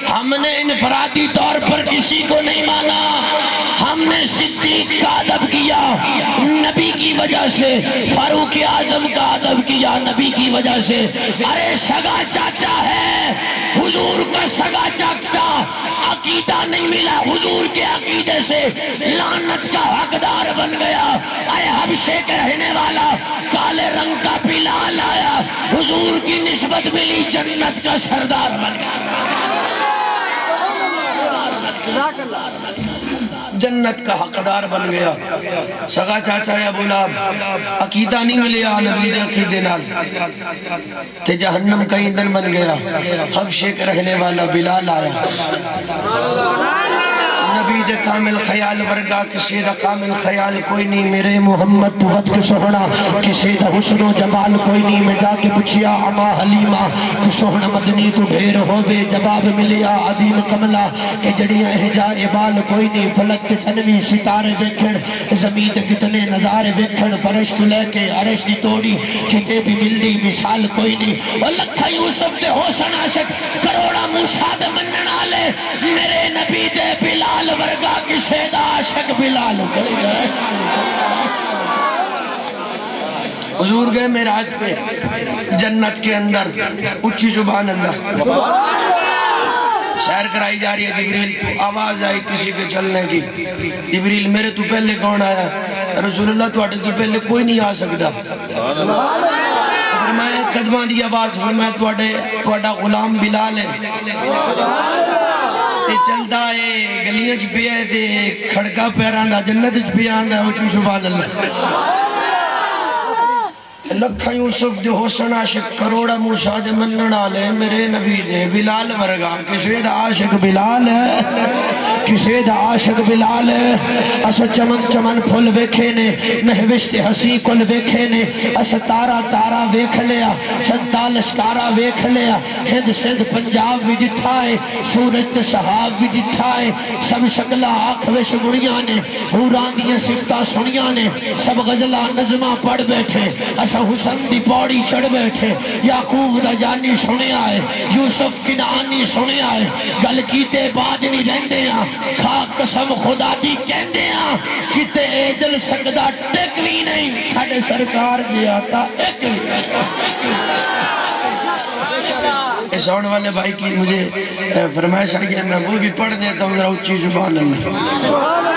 ہم نے انفرادی طور پر کسی کو نہیں مانا ہم نے صدیق کا ادب کیا نبی کی وجہ سے فاروق اعظم کا ادب کیا نبی کی وجہ سے ارے سگا چاچا ہے حضور کا سگا چاچا عقیدہ نہیں ملا حضور کے عقیدے سے لعنت کا حقدار بن گیا اے حبشے کے رہنے والا کالے رنگ کا بلال آیا حضور کی نسبت ملی جنت کا سردار بن گیا جنت کا حقدار بن گیا سگا چاچا یا بولاب عقیدہ نہیں ملیا نبی دے عقیدے نال تے جہنم کا ایندھن بن گیا حبشے کے رہنے والا بلال آیا نبی دے کامل خیال ورگا کسی دا کامل خیال کوئی نہیں میرے محمد تو وقت کے سوہنا کسی دا حسن و جمال کوئی نہیں میں جا کے پوچھیا اما حلیمہ تو سوہنا مدنی تو ڈھیر ہووے جواب ملیا عدیم کملا کہ جڑیاں احجا عبال کوئی نہیں فلک تے چنوی ستارے ویکھن زمین تے کتنے نظارے ویکھن فرش تو لے کے عرش دی توڑی کتے بھی ملدی مثال کوئی نہیں اور لکھا یوسف دے حسن عاشق کروڑا موسیٰ دے منن آلے میرے نبی دے بلال ورگا کسے دا عاشق بلال حضور گئے معراج پہ جنت کے اندر اچھی سبحان اللہ شہر کرائی جا رہی ہے جبریل تو آواز آئی کسی کے چلنے کی جبریل میرے تو پہلے کون آیا رسول اللہ تو تو پہلے کوئی نہیں آ سکتا فرمایا قدمہ دی آواز فرمایا تو غلام بلال ہے چلتا ہے گلیاں چ پیا تے کھڑکا پیران دا جنت چ پیا آندا اچھی سبحان اللہ لکھا یوسف دے حسن عاشق کروڑا موسیٰ دے منن آلے میرے نبی دے بلال ورگا کسے دا عاشق بلال ہے کسے دا عاشق بلال ہے اسا چمن چمن پھول ویکھے نے مہوشت ہسی کل ویکھے نے اسا تارا تارا ویکھ لیا چنتا لشکارا ویکھ لیا ہند سندھ پنجاب بھی جٹھا ہے سورج صحاب بھی جٹھا ہے سب شکلہ آنکھ وش گڑیاں نے حوران دیاں صفتہ سنیاں نے سب غزلہ نظمہ پڑھ بیٹھے اسا حسن دی پوڑی چڑھ بیٹھے یعقوب دا جانی سنے آئے یوسف کنعانی سنے آئے گل کیتے بعد نہیں رہندے ہاں کھا قسم خدا دی کہندے ہاں کتے اے دل سکدا ٹکوی نہیں ساڑھے سرکار گیا تھا ایک اس ہونے والے بھائی کی مجھے فرمائش آگیا میں وہ بھی پڑھ دیتا ہوں ذرا اچھی سبحان اللہ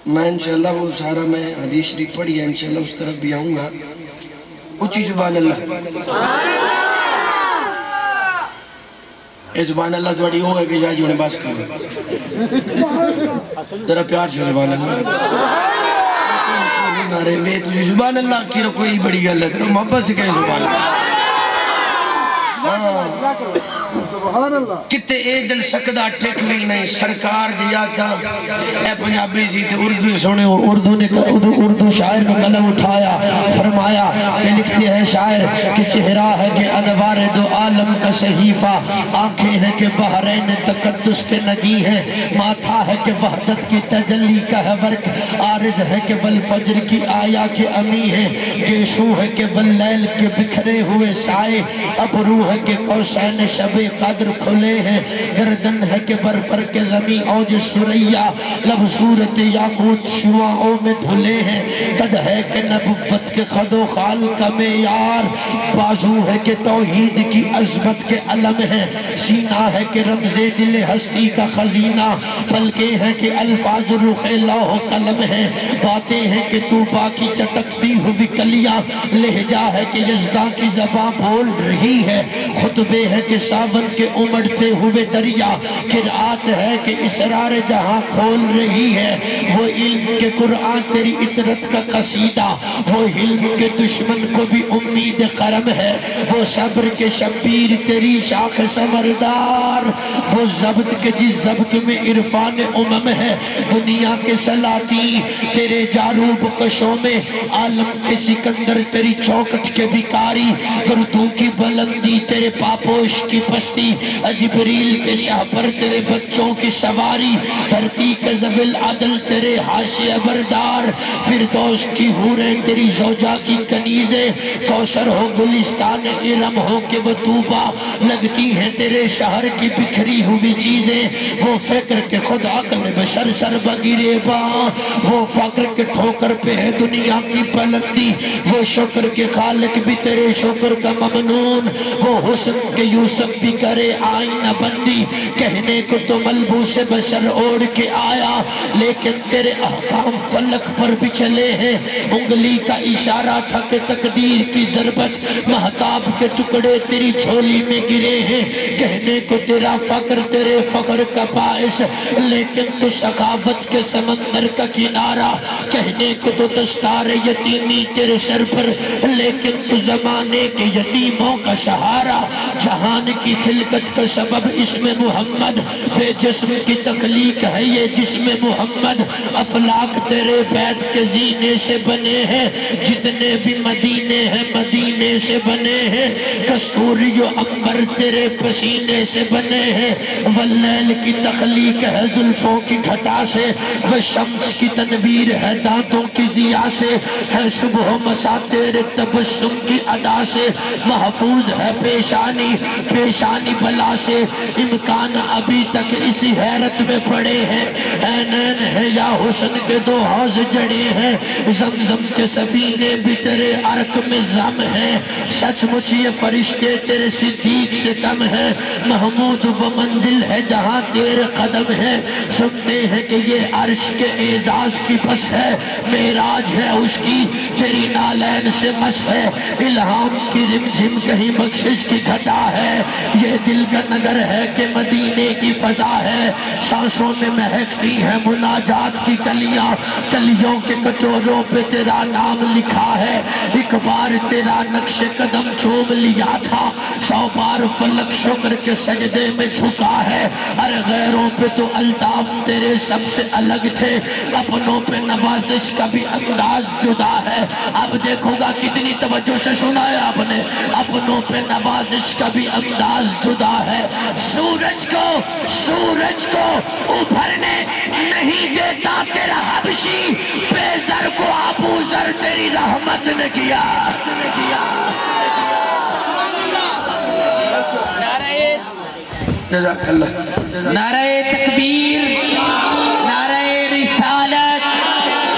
میں انشاءاللہ وہ سارا میں حدیث شریف پڑھی ہے انشاءاللہ اس طرف بھی آؤں گا اچھی سبحان اللہ اے سبحان اللہ تھوڑی ہو ہے کہ جا جو نے باس کر ذرا پیار سے سبحان اللہ نارے میں تجھے سبحان اللہ کی رو کوئی بڑی گل ہے تیرا محبت سے کہیں سبحان اللہ کتے اے دل سکدہ ٹھیکوی نہیں سرکار دیا تھا اے پنجابی سی تے اردو سنے اردو شاعر نے قلم اٹھایا فرمایا کہ لکھتے ہیں شاعر کہ چہرہ ہے کہ انوار دو عالم کا صحیفہ آنکھیں ہیں کہ بحرین تقدس کے نگی ہیں ماتھا ہے کہ وحدت کی تجلی کا ہے ورک عارض ہے کہ والفجر کی آیا کے امی ہے گیشو ہے کہ واللیل کے بکھرے ہوئے سائے اب روح ہے کہ حسین شب قدر کھلے ہیں گردن ہے کہ برفر کے زمین اوج سریا لب صورت یاقوت شعاعوں میں دھلے ہیں قد ہے کہ نبوت کے خد و خال کا معیار بازو ہے کہ توحید کی عظمت کے علم ہے سینہ ہے کہ رمز دل ہستی کا خزینہ پلکیں ہیں کہ الفاظ رخ لوح قلم ہے باتیں ہیں کہ طوبا کی چٹکتی ہوئی کلیاں لہجہ ہے کہ یزداں کی زبان بول رہی ہے خطبے ہیں کہ ساون کے امڑتے ہوئے دریا قرآت ہے کہ اسرار جہاں کھول رہی ہے وہ علم کے قرآن تیری اطرت کا قصیدہ وہ علم کے دشمن کو بھی امید کرم ہے وہ صبر کے شبیر تیری شاخ سمردار وہ ضبط کے جس ضبط میں عرفان امم ہے دنیا کے سلاطین تیرے جاروب کشوں میں عالم کے سکندر تیری چوکٹ کے بھکاری گردوں کی بلندی تیرے پاپوش کی پستی جبریل کے شاہ پر تیرے بچوں کی سواری دھرتی کے زویل عدل تیرے حاشیہ بردار فردوس کی حوریں تیری زوجہ کی کنیزیں کوثر ہو گلستان ارم ہو کہ وہ طوبا لگتی ہیں تیرے شہر کی بکھری ہوئی چیزیں وہ فکر کے خود عقل بشر سر بگیرے باں وہ فقر کے ٹھوکر پہ ہے دنیا کی بلندی وہ شکر کے خالق بھی تیرے شکر کا ممنون وہ حسن کے یوسف بھی کرے آئینہ بندی کہنے کو تو ملبوس بشر اوڑ کے آیا لیکن تیرے احکام فلک پر بھی چلے ہیں انگلی کا اشارہ تھا کہ تقدیر کی ضربت مہتاب کے ٹکڑے تیری جھولی میں گرے ہیں کہنے کو تیرا فقر تیرے فقر کا باعث لیکن تو سخاوت کے سمندر کا کنارہ کہنے کو تو دستار یتیمی تیرے سر پر لیکن تو زمانے کے یتیموں کا سہارا جہان کی خلقت کا سبب اسم محمد بے جسم کی تخلیق ہے یہ جسم محمد افلاک تیرے بیت کے زینے سے بنے ہیں جتنے بھی مدینے ہیں مدینے سے بنے ہیں کستوری و عمبر تیرے پسینے سے بنے ہیں واللیل کی تخلیق ہے زلفوں کی گھٹا سے والشمس کی تنویر ہے دانتوں کی ضیاء سے ہے صبح و مسا تیرے تبسم کی ادا سے محفوظ ہے پیشانی پیشانی بلا سے امکان ابھی تک اسی حیرت میں پڑے ہیں اینین ہے یا حسن کے دو حوض جڑے ہیں زمزم کے سفینے بھی تیرے عرق میں زم ہیں سچ مچ یہ فرشتے تیرے صدیق سے کم ہیں محمود و منزل ہے جہاں تیرے قدم ہے سنتے ہیں کہ یہ عرش کے اعزاز کی پس ہے معراج ہے اس کی تیری نالین سے مس ہے الہام کی رمجھم کہیں بخشش کی گھٹا ہے یہ دل کا نگر ہے کہ مدینے کی فضا ہے سانسوں میں مہکتی ہے مناجات کی کلیاں کلیوں کے کٹوروں پہ تیرا نام لکھا ہے ایک بار تیرا نقش قدم چوم لیا تھا 100 بار فلک شکر کے سجدے میں جھکا ہے ہر غیروں پہ تو الطاف تیرے سب سے الگ تھے اپنوں پہ نوازش کا بھی انداز جدا ہے اب دیکھو گا کتنی توجہ سے سنا ہے آپ نے اپنوں پہ نوازش کا بھی انداز جدا ہے سورج کو ابھرنے نہیں دیتا تیرا حبشی بے زر کو ابو زر تیری رحمت نے کیا جزاک اللہ نعرہ تکبیر نعرہ رسالت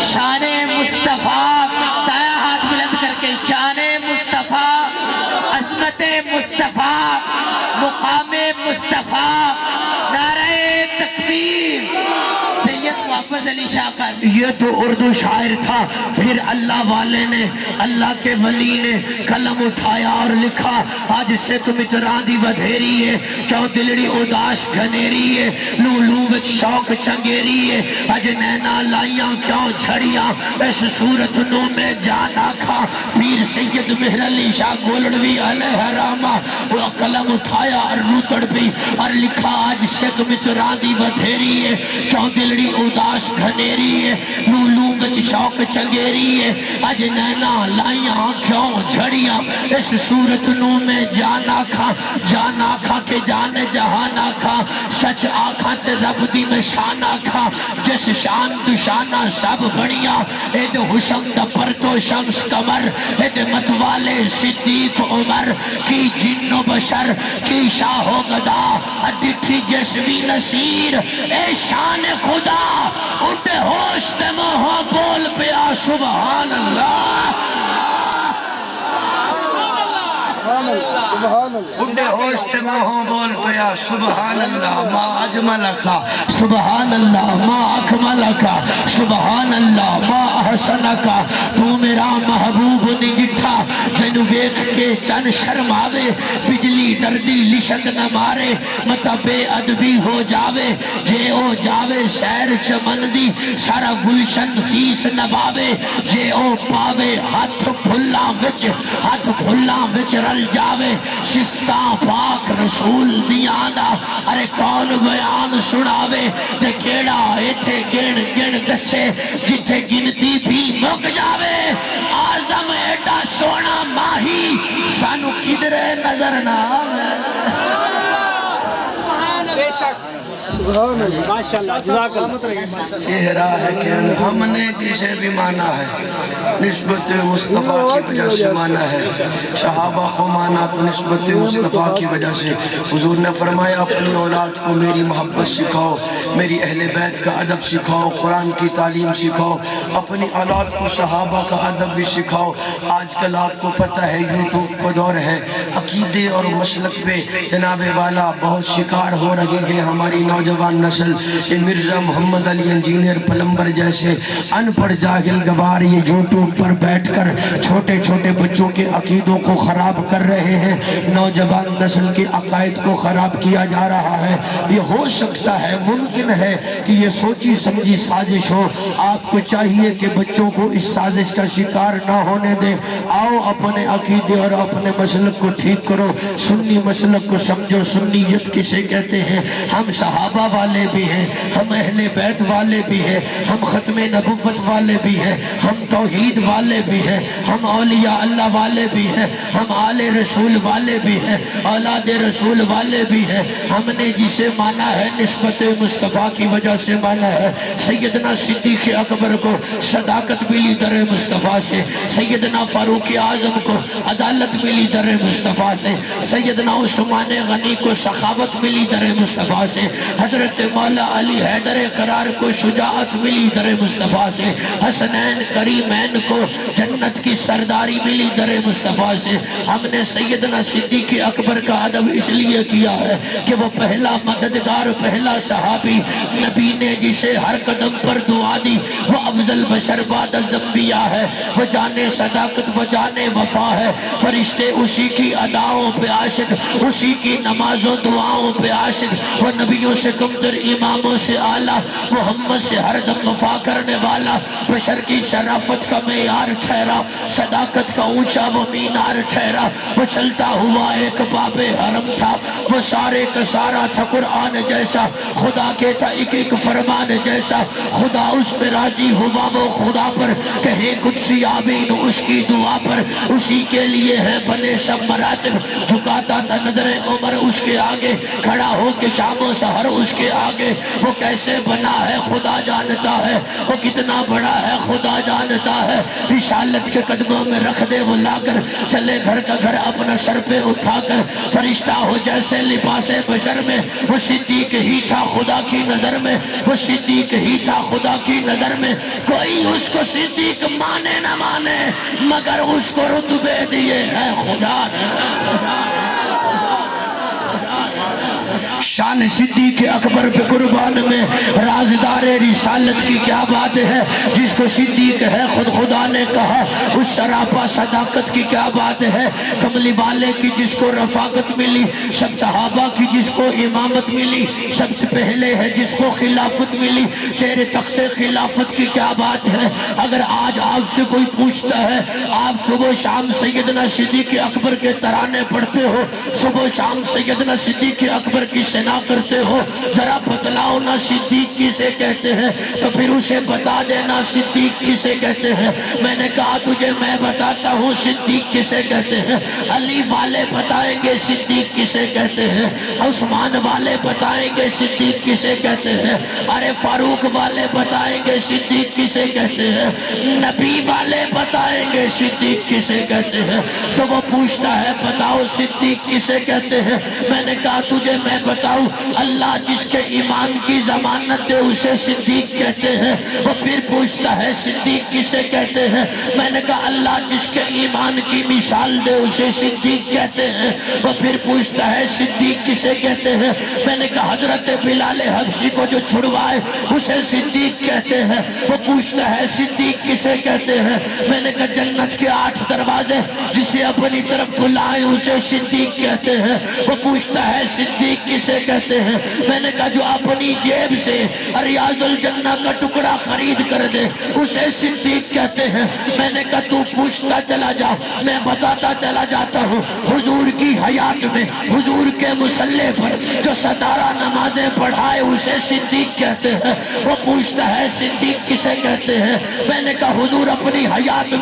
شان مصطفیٰ دایا ہاتھ بلند کر کے شان مصطفیٰ عظمت مصطفیٰ مقام مصطفیٰ نعرہ تکبیر سید محمد علی شاہ قاضی یہ تو اردو شاعر تھا پھر اللہ والے نے اللہ کے ولی نے قلم اٹھایا اور لکھا آج سکھ مچراندی ودھیری ہے کیوں دلڑی اداس گھنیری ہے لولو وچ شوق چنگیری ہے آج نینا لائیاں کیوں جھڑیاں اس صورت نو میں جانا کھا پیر سید مہر علی شاہ گولڑوی علیہ رحمہ وہ قلم اٹھایا اور روتڑ بھی اور لکھا آج سکھ مچراندی ودھیری ہے کیوں دلڑی اداس آس گھنیری ہے لولونگچ شوق چنگیری ہے اج نینا لائیاں کیوں جھڑیاں اس صورت نو میں جانا کھا کہ جان جہانا کھا سچ آکھاں تے رب دی میں شانہ کھا جس شان تو شانہ سب بڑیاں اید حسن دا پرتو شمس قمر اید متوالے صدیق عمر کی جن و بشر کی شاہ و گدا ڈٹھی جسوی نصیر اے شان خدا اٹھے ہوش تے موہاں بول پیا سبحان اللہ اٹھے ہوش تے موہاں بول پیا سبحان اللہ ما اجمل کا سبحان اللہ ما اکمل کا سبحان اللہ ما احسن کا تو میرا محبوب نہیں جٹھا جنو ویکھ کے چن شرماوے بجلی ڈردی لشک نہ مارے متا بے ادبی ہو جاوے جے او جاوے سیر چمن دی سارا گلشن سیس نباوے جے او پاوے ہاتھ پھلا وچ رل جاوے شفتاں پاک رسول دیانا ارے کون بیان سناوے تے کیڑا ایتھے گن دسے جتھے گنتی بھی مک جاوے آزم ایڈا سونا ماہی سانو کدرے نظر نہ آوے چہرہ ہے کہ ہم نے جسے بھی مانا ہے نسبت مصطفیٰ کی وجہ سے مانا ہے صحابہ کو مانا تو نسبت مصطفیٰ کی وجہ سے حضور نے فرمایا اپنی اولاد کو میری محبت سکھاؤ میری اہل بیت کا ادب سکھاؤ قرآن کی تعلیم سکھاؤ اپنی اولاد کو صحابہ کا ادب بھی سکھاؤ آج کل آپ کو پتہ ہے یوٹیوب کو دور ہے عقیدے اور مسلک پہ جناب والا بہت شکار ہو رہی ہے ہماری نوجوان نسل یہ مرزا محمد علی انجینئر پلمبر جیسے ان پڑھ جاہل گوار یہ یوٹیوب پر بیٹھ کر چھوٹے چھوٹے بچوں کے عقیدوں کو خراب کر رہے ہیں نوجوان نسل کے عقائد کو خراب کیا جا رہا ہے یہ ہو سکتا ہے ممکن ہے کہ یہ سوچی سمجھی سازش ہو آپ کو چاہیے کہ بچوں کو اس سازش کا شکار نہ ہونے دیں آؤ اپنے عقیدے اور اپنے مسلک کو ٹھیک کرو سنی مسلک کو سمجھو سنیت کسے کہتے ہیں ہم صحابہ والے بھی ہیں ہم اہل بیت والے بھی ہیں ہم ختم نبوت والے بھی ہیں ہم توحید والے بھی ہیں ہم اولیاء اللہ والے بھی ہیں ہم آل رسول والے بھی ہیں اولاد رسول والے بھی ہیں ہم نے جسے مانا ہے نسبت مصطفیٰ کی وجہ سے مانا ہے سیدنا صدیق اکبر کو صداقت ملی در مصطفیٰ سے سیدنا فاروق اعظم کو عدالت ملی در مصطفیٰ سے سیدنا عثمان غنی کو سخاوت ملی در مصطفیٰ سے حضرت مولا علی حیدر قرار کو شجاعت ملی در مصطفیٰ سے حسنین کریمین کو جنت کی سرداری ملی در مصطفیٰ سے ہم نے سیدنا صدیق اکبر کا ادب اس لیے کیا ہے کہ وہ پہلا مددگار پہلا صحابی نبی نے جسے ہر قدم پر دعا دی وہ افضل بشر بعد الانبیاء ہے وہ جانے صداقت وہ جانے وفا ہے فرشتے اسی کی اداؤں پہ عاشق اسی کی نمازوں دعاؤں پہ عاشق وہ نبیوں سے کمتر اماموں سے اعلیٰ محمد سے ہر دم وفا کرنے والا بشر کی شرافت کا معیار ٹھہرا صداقت کا اونچا وہ مینار ٹھہرا وہ چلتا ہوا ایک باب حرم تھا وہ سارے کا سارا تھا قرآن جیسا خدا کے تھا ایک ایک فرمان جیسا خدا اس پہ راضی ہوا وہ خدا پر کہے قدسی آمین اس کی دعا پر اسی کے لیے ہے بنے سب مراتب جھکاتا تھا نظر عمر اس کے آگے کھڑا ہو کے شام و سحر اس کے آگے وہ کیسے بنا ہے خدا جانتا ہے وہ کتنا بڑا ہے خدا جانتا ہے رسالت کے قدموں میں رکھ دے وہ لا کر چلے گھر کا گھر اپنا سر پہ اٹھا کر فرشتہ ہو جیسے لباس بشر میں وہ صدیق ہی تھا خدا کی نظر میں وہ صدیق ہی تھا خدا کی نظر میں کوئی اس کو صدیق مانے نہ مانے مگر اس کو رتبے دیے ہے خدا نے شان صدیق اکبر پہ قربان میں رازدار رسالت کی کیا بات ہے جس کو صدیق ہے خود خدا نے کہا اس سراپا صداقت کی کیا بات ہے کملی والے کی جس کو رفاقت ملی سب صحابہ کی جس کو امامت ملی سب سے پہلے ہے جس کو خلافت ملی تیرے تخت خلافت کی کیا بات ہے اگر آج آپ سے کوئی پوچھتا ہے آپ صبح شام سیدنا صدیق اکبر کے ترانے پڑھتے ہو صبح شام سیدنا صدیق اکبر کی کہنا کرتے ہو ذرا بتلاؤ نا صدیق کسے کہتے ہیں، تو پھر اسے بتا دینا صدیق کسے کہتے ہیں۔ میں نے کہا تجھے میں بتاتا ہوں صدیق کسے کہتے ہیں، علی والے بتائیں گے صدیق کسے کہتے ہیں، عثمان والے بتائیں گے صدیق کسے کہتے ہیں، ارے فاروق والے بتائیں گے صدیق کسے کہتے ہیں، نبی والے بتائیں گے صدیق کسے کہتے ہیں۔ تو وہ پوچھتا ہے بتاؤ صدیق کسے کہتے ہیں؟ میں نے کہا تجھے میں بتاؤں، اللہ جس کے ایمان کی ضمانت دے اسے صدیق کہتے ہیں۔ وہ پھر پوچھتا ہے صدیق کسے کہتے ہیں؟ میں نے کہا اللہ جس کے ایمان کی مثال دے اسے صدیق کہتے ہیں۔ وہ پھر پوچھتا ہے صدیق کسے کہتے ہیں؟ میں نے کہا حضرت بلال حبشی کو جو چھڑوائے اسے صدیق کہتے ہیں۔ وہ پوچھتا ہے صدیق کسے کہتے ہیں؟ میں نے کہا جنت کے 8 دروازے جسے اپنی طرف بلائیں اسے صدیق کہتے ہیں۔ وہ پوچھتا ہے صدیق کسے کہتے ہیں؟ میں نے کہا جو اپنی جیب سے ریاض الجنہ کا ٹکڑا خرید کر دے اسے صدیق کہتے ہیں۔ میں نے کہا تو پوچھتا چلا جا میں بتاتا چلا جاتا ہوں، حضور کی حیات میں حضور کے مصلی پر جو 17 نمازیں پڑھائے اسے صدیق کہتے ہیں۔ وہ پوچھتا ہے صدیق کسے کہتے ہیں؟ میں نے کہا حضور اپنی حیات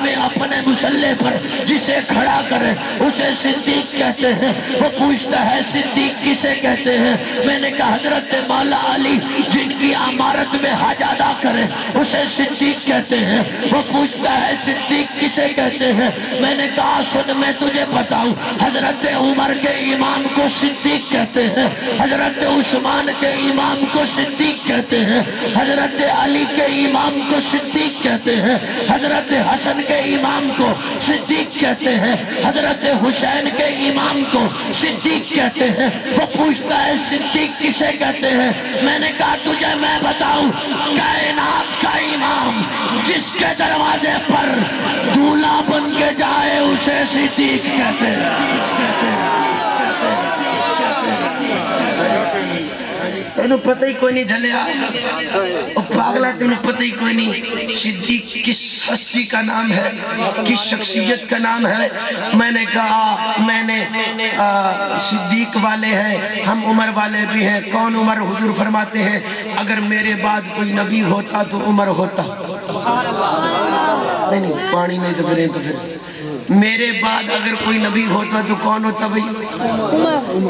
میں اپنے مصلی پر جسے کھڑا کرے اسے صدیق کہتے ہیں۔ وہ پوچھتا ہے صدیق کسے کہتے ہیں؟ میں نے کہا حضرت مولا علی جن کی امارت میں حج ادا کرے اسے صدیق کہتے ہیں۔ وہ پوچھتا ہے صدیق کسے کہتے ہیں؟ میں نے کہا سن میں تجھے بتاؤں، حضرت عمر کے امام کو صدیق کہتے ہیں، حضرت عثمان کے امام کو صدیق کہتے ہیں، حضرت علی کے امام کو صدیق کہتے ہیں، حضرت حسن کے امام کو صدیق کہتے ہیں، حضرت حسین کے امام کو صدیق کہتے ہیں۔ وہ پوچھتا ہے صدیق کسے کہتے ہیں؟ میں نے کہا تجھے میں بتاؤں، کائنات کا امام جس کے دروازے پر دولہا بن کے جائے اسے صدیق کہتے ہیں۔ تینوں پتہ ہی کوئی نہیں جھلیا او پاگلا، تینوں پتہ ہی کوئی نہیں صدیق کس ہستی کا نام ہے، کس شخصیت کا نام ہے۔ میں نے کہا میں نے صدیق والے ہیں، ہم عمر والے بھی ہیں۔ کون عمر؟ حضور فرماتے ہیں اگر میرے بعد کوئی نبی ہوتا تو عمر ہوتا۔ نہیں پانی نہیں تو پھر میرے بعد اگر کوئی نبی ہوتا تو کون ہوتا بھائی؟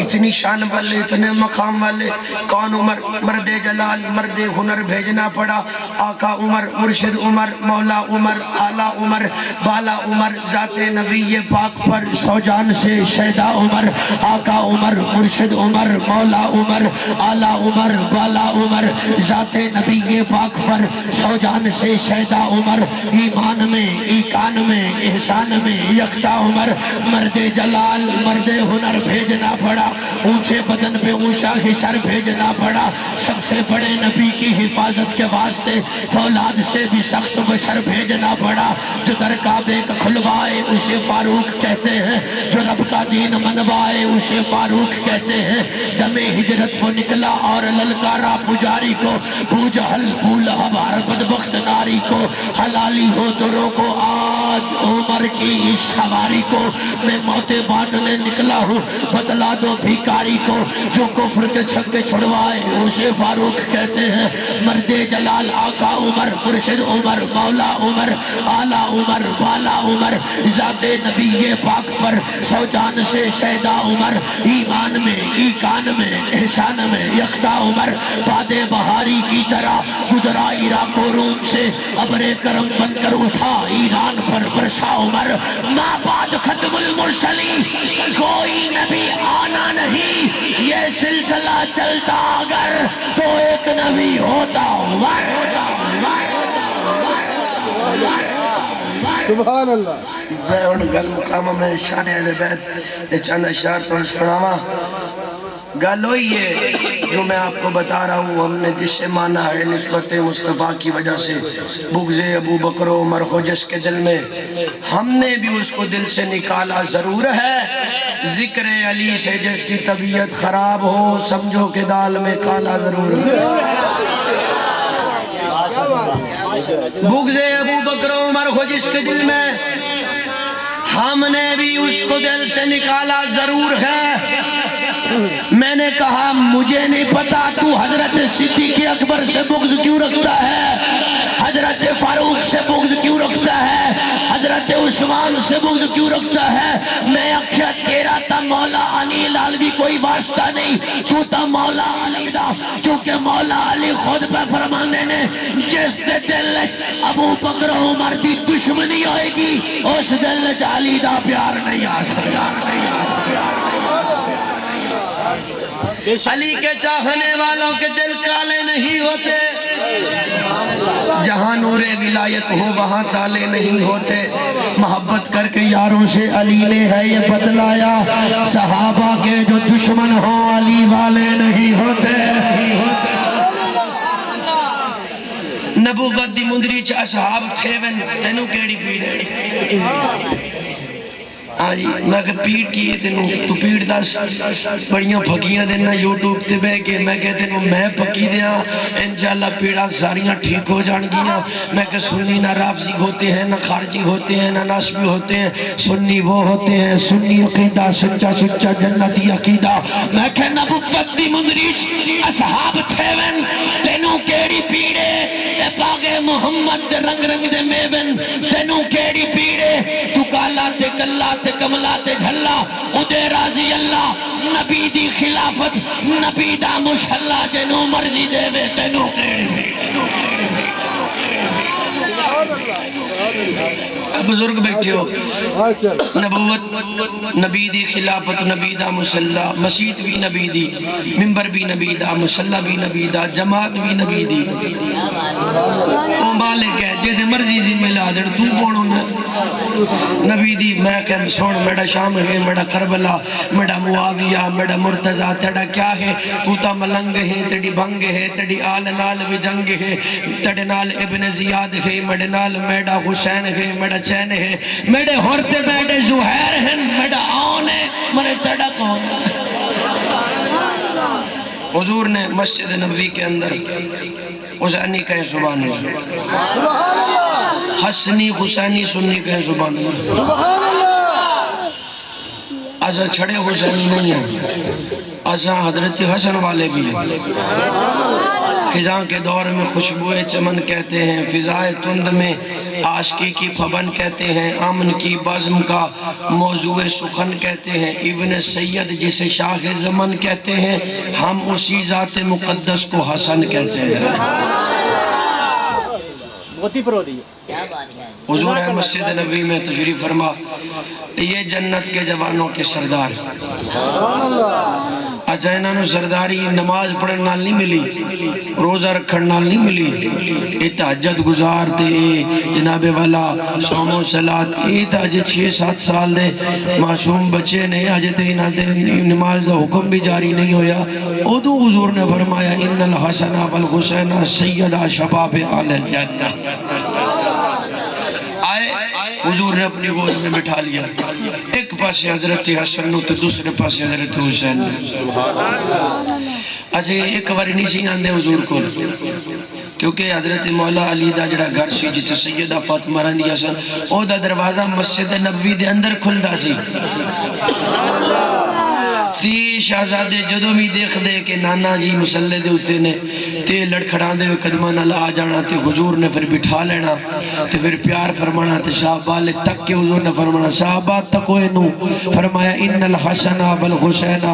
اتنی شان والے، اتنے مقام والے کون؟ عمر، مرد جلال، مرد ہنر بھیجنا پڑا۔ آقا عمر، مرشد عمر، مولا عمر، اعلیٰ عمر، بالا عمر، ذات نبی پاک پر سو جان سے شیدا عمر، آقا عمر، مرشد عمر، مولا عمر، اعلیٰ عمر، بالا عمر، ذات نبی پاک پر سو جان سے شیدا عمر، ایمان میں، ایقان میں، احسان میں یکتا عمر، مرد جلال، مرد ہنر بھیجنا پڑا، اونچے بدن پہ اونچا حشر بھیجنا پڑا، سب سے بڑے نبی کی حفاظت کے واسطے فولاد سے بھی سخت بشر بھیجنا پڑا۔ جو در کعبے کا کھلوائے اسے فاروق کہتے ہیں، جو رب کا دین منوائے اسے فاروق کہتے ہیں۔ دم ہجرت وہ نکلا اور للکارا پجاری کو، بو جہل بو لہب ہر بدبخت ناری کو، حلالی ہو تو روکو آج عمر کی اس سواری کو، میں موت بانٹنے نکلا ہوں بتلا دو بھیکاری کو، جو کفر کے چھکے چھڑوائے اسے فاروق کہتے ہیں۔ مرد جلال آقا عمر، مرشد عمر، مولا عمر، اعلیٰ عمر، بالا عمر، ذات نبی پاک پر سو جان سے شیدا عمر، ایمان میں، ایقان میں، احسان میں یکتا عمر، باد بہاری کی طرح گزرا عراق و روم سے، ابر کرم بن کر اٹھا ایران پر برسا عمر، ماں بعد ختم المرسلی کوئی نبی آنا نہیں، یہ سلسلہ چلتا اگر تو ایک نبی ہوتا عمر۔ سبحان اللہ۔ میں ان گل مقامہ میں شان اہل بیت نے چند اشعار پر سناوا۔ گل ہوئی ہے جو میں آپ کو بتا رہا ہوں، ہم نے جسے مانا ہے نسبت مصطفیٰ کی وجہ سے بغض ابو بکر و عمر ہو جس کے دل میں، ہم نے بھی اس کو دل سے نکالا ضرور ہے۔ ذکر علی سے جس کی طبیعت خراب ہو سمجھو کہ دال میں کالا ضرور ہے۔ بغض ابو بکر و عمر ہو جس کے دل میں، ہم نے بھی اس کو دل سے نکالا ضرور ہے۔ میں نے کہا مجھے نہیں پتا تو حضرت صدیق اکبر سے بغض کیوں رکھتا ہے، حضرت فاروق سے بغض کیوں رکھتا ہے، حضرت عثمان سے بغض کیوں رکھتا ہے۔ میں اکھیا تیرا تا مولا علی لال بھی کوئی واسطہ نہیں، تو تا مولا علی دا، چونکہ مولا علی خود پہ فرمانے نے جس دے دل ابو بکر عمر دی دشمنی ہوئے گی اس دل علی دا پیار نہیں آ سکتا۔ علی کے چاہنے والوں کے دل کالے نہیں ہوتے، جہاں نور ولایت ہو وہاں تالے نہیں ہوتے۔ محبت کر کے یاروں سے علی نے ہے یہ بتلایا، صحابہ کے جو دشمن ہوں علی والے نہیں ہوتے۔ نبوت دی مندری چ اصحاب تھیون تینوں کیڑی پیڑ ہے؟ ہاں جی میں کہ پیڑ کی تینوں تو پیڑ دس بڑیاں پھکیاں دینا یوٹیوب تے بے کے میں کہ تینوں میں پکی دیا انشاءاللہ پیڑا ساریاں ٹھیک ہو جان گیا۔ میں کہ سنی نہ رافضی ہوتے ہیں نہ خارجی ہوتے ہیں نہ ناسبی ہوتے ہیں، سنی وہ ہوتے ہیں سنی عقیدہ سچا سچا جنتی عقیدہ۔ میں کہ نبوت دی مندریش اصحاب تھیون تینوں کیڑی پیڑے، اے باغ محمد دے رنگ رنگ دے میون تینوں کیڑی پیڑے، تو کالا تے کلا تے کملا تے جھلا ادے راضی اللہ، نبی دی خلافت نبی دا مشلہ جنو مرضی دے وے تینوں کیڑی پیڑے۔ بزرگ بیٹھے ہو، نبوت نبی دی خلافت نبی دا مسلح، مسجد بھی نبی دی، ممبر بھی نبی دا، مسلح بھی نبی دا، جماعت بھی نبی دی۔ او مالک ہے جے دے مرضی ذمہ لا دے تو کون ہونا نبی دی۔ میں کہ سن میڈا شام ہے، میڈا کربلا، میڈا معاویہ، میڈا مرتضی، تیڑا کیا ہے؟ تو تا ملنگ ہے، تیڑی بھنگ ہے، تیڑی آل نال بھی جنگ ہے، تیڑے نال ابن زیاد ہے، میڈے نال میڈا حسین ہے، میڈا چین ہے، میڈے ہورتے میڈے زہیر ہیں، میڈا آن ہے، میرے تیڑا کون ہے؟ حضور نے مسجد نبوی کے اندر حسینی کہے سبحان اللہ، حسنی حسینی سنی کہے سبحان اللہ۔ ایسا چھڑے حسینی نہیں ہیں، ایسا حضرت حسن والے بھی ہیں۔ خزاں کے دور میں خوشبوئے چمن کہتے ہیں، فضائے تند میں عاشقی کی پھبن کہتے ہیں، امن کی بزم کا موضوع سخن کہتے ہیں، ابن سید جسے شاہ زمن کہتے ہیں، ہم اسی ذات مقدس کو حسن کہتے ہیں۔ حضور ہے مسجد نبی میں تشریف فرما، یہ جنت کے جوانوں کے سردار۔ اچھا انہوں نے سرداری نماز پڑھن نال نہیں ملی، روزہ رکھن نال نہیں ملی، یہ تہجد گزار دے جناب والا صوم و صلاة، یہ تہجد 6-7 سال دے معصوم بچے نے اجے تے انہاں دے نماز دا حکم بھی جاری نہیں ہویا۔ ادو حضور نے فرمایا ان الحسن والحسین سیدہ شباب آل الجنہ۔ حضور نے اپنی گود میں بٹھا لیا، ایک پاسے حضرت حسن تو دوسرے پاسے حضرت حسین۔ اچھا ایک باری نہیں سی آندے حضور کو، کیونکہ حضرت مولا علی دا جڑا گھر سی جتے سیدہ فاطمہ رضی حسن او دا دروازہ مسجد نبوی دے اندر کھلدا سی۔ تی شہزادے جدو بھی دیکھ دے کہ نانا جی مسلح دے ہوتے نے تے لڑکھڑان دے قدمہ نہ لا جانا تے حضور نے پھر بٹھا لینا تے پھر پیار فرمانا تے صحابہ لے تک کے حضور نے فرمانا صحابہ تکو انو فرمایا ان الحسن والحسین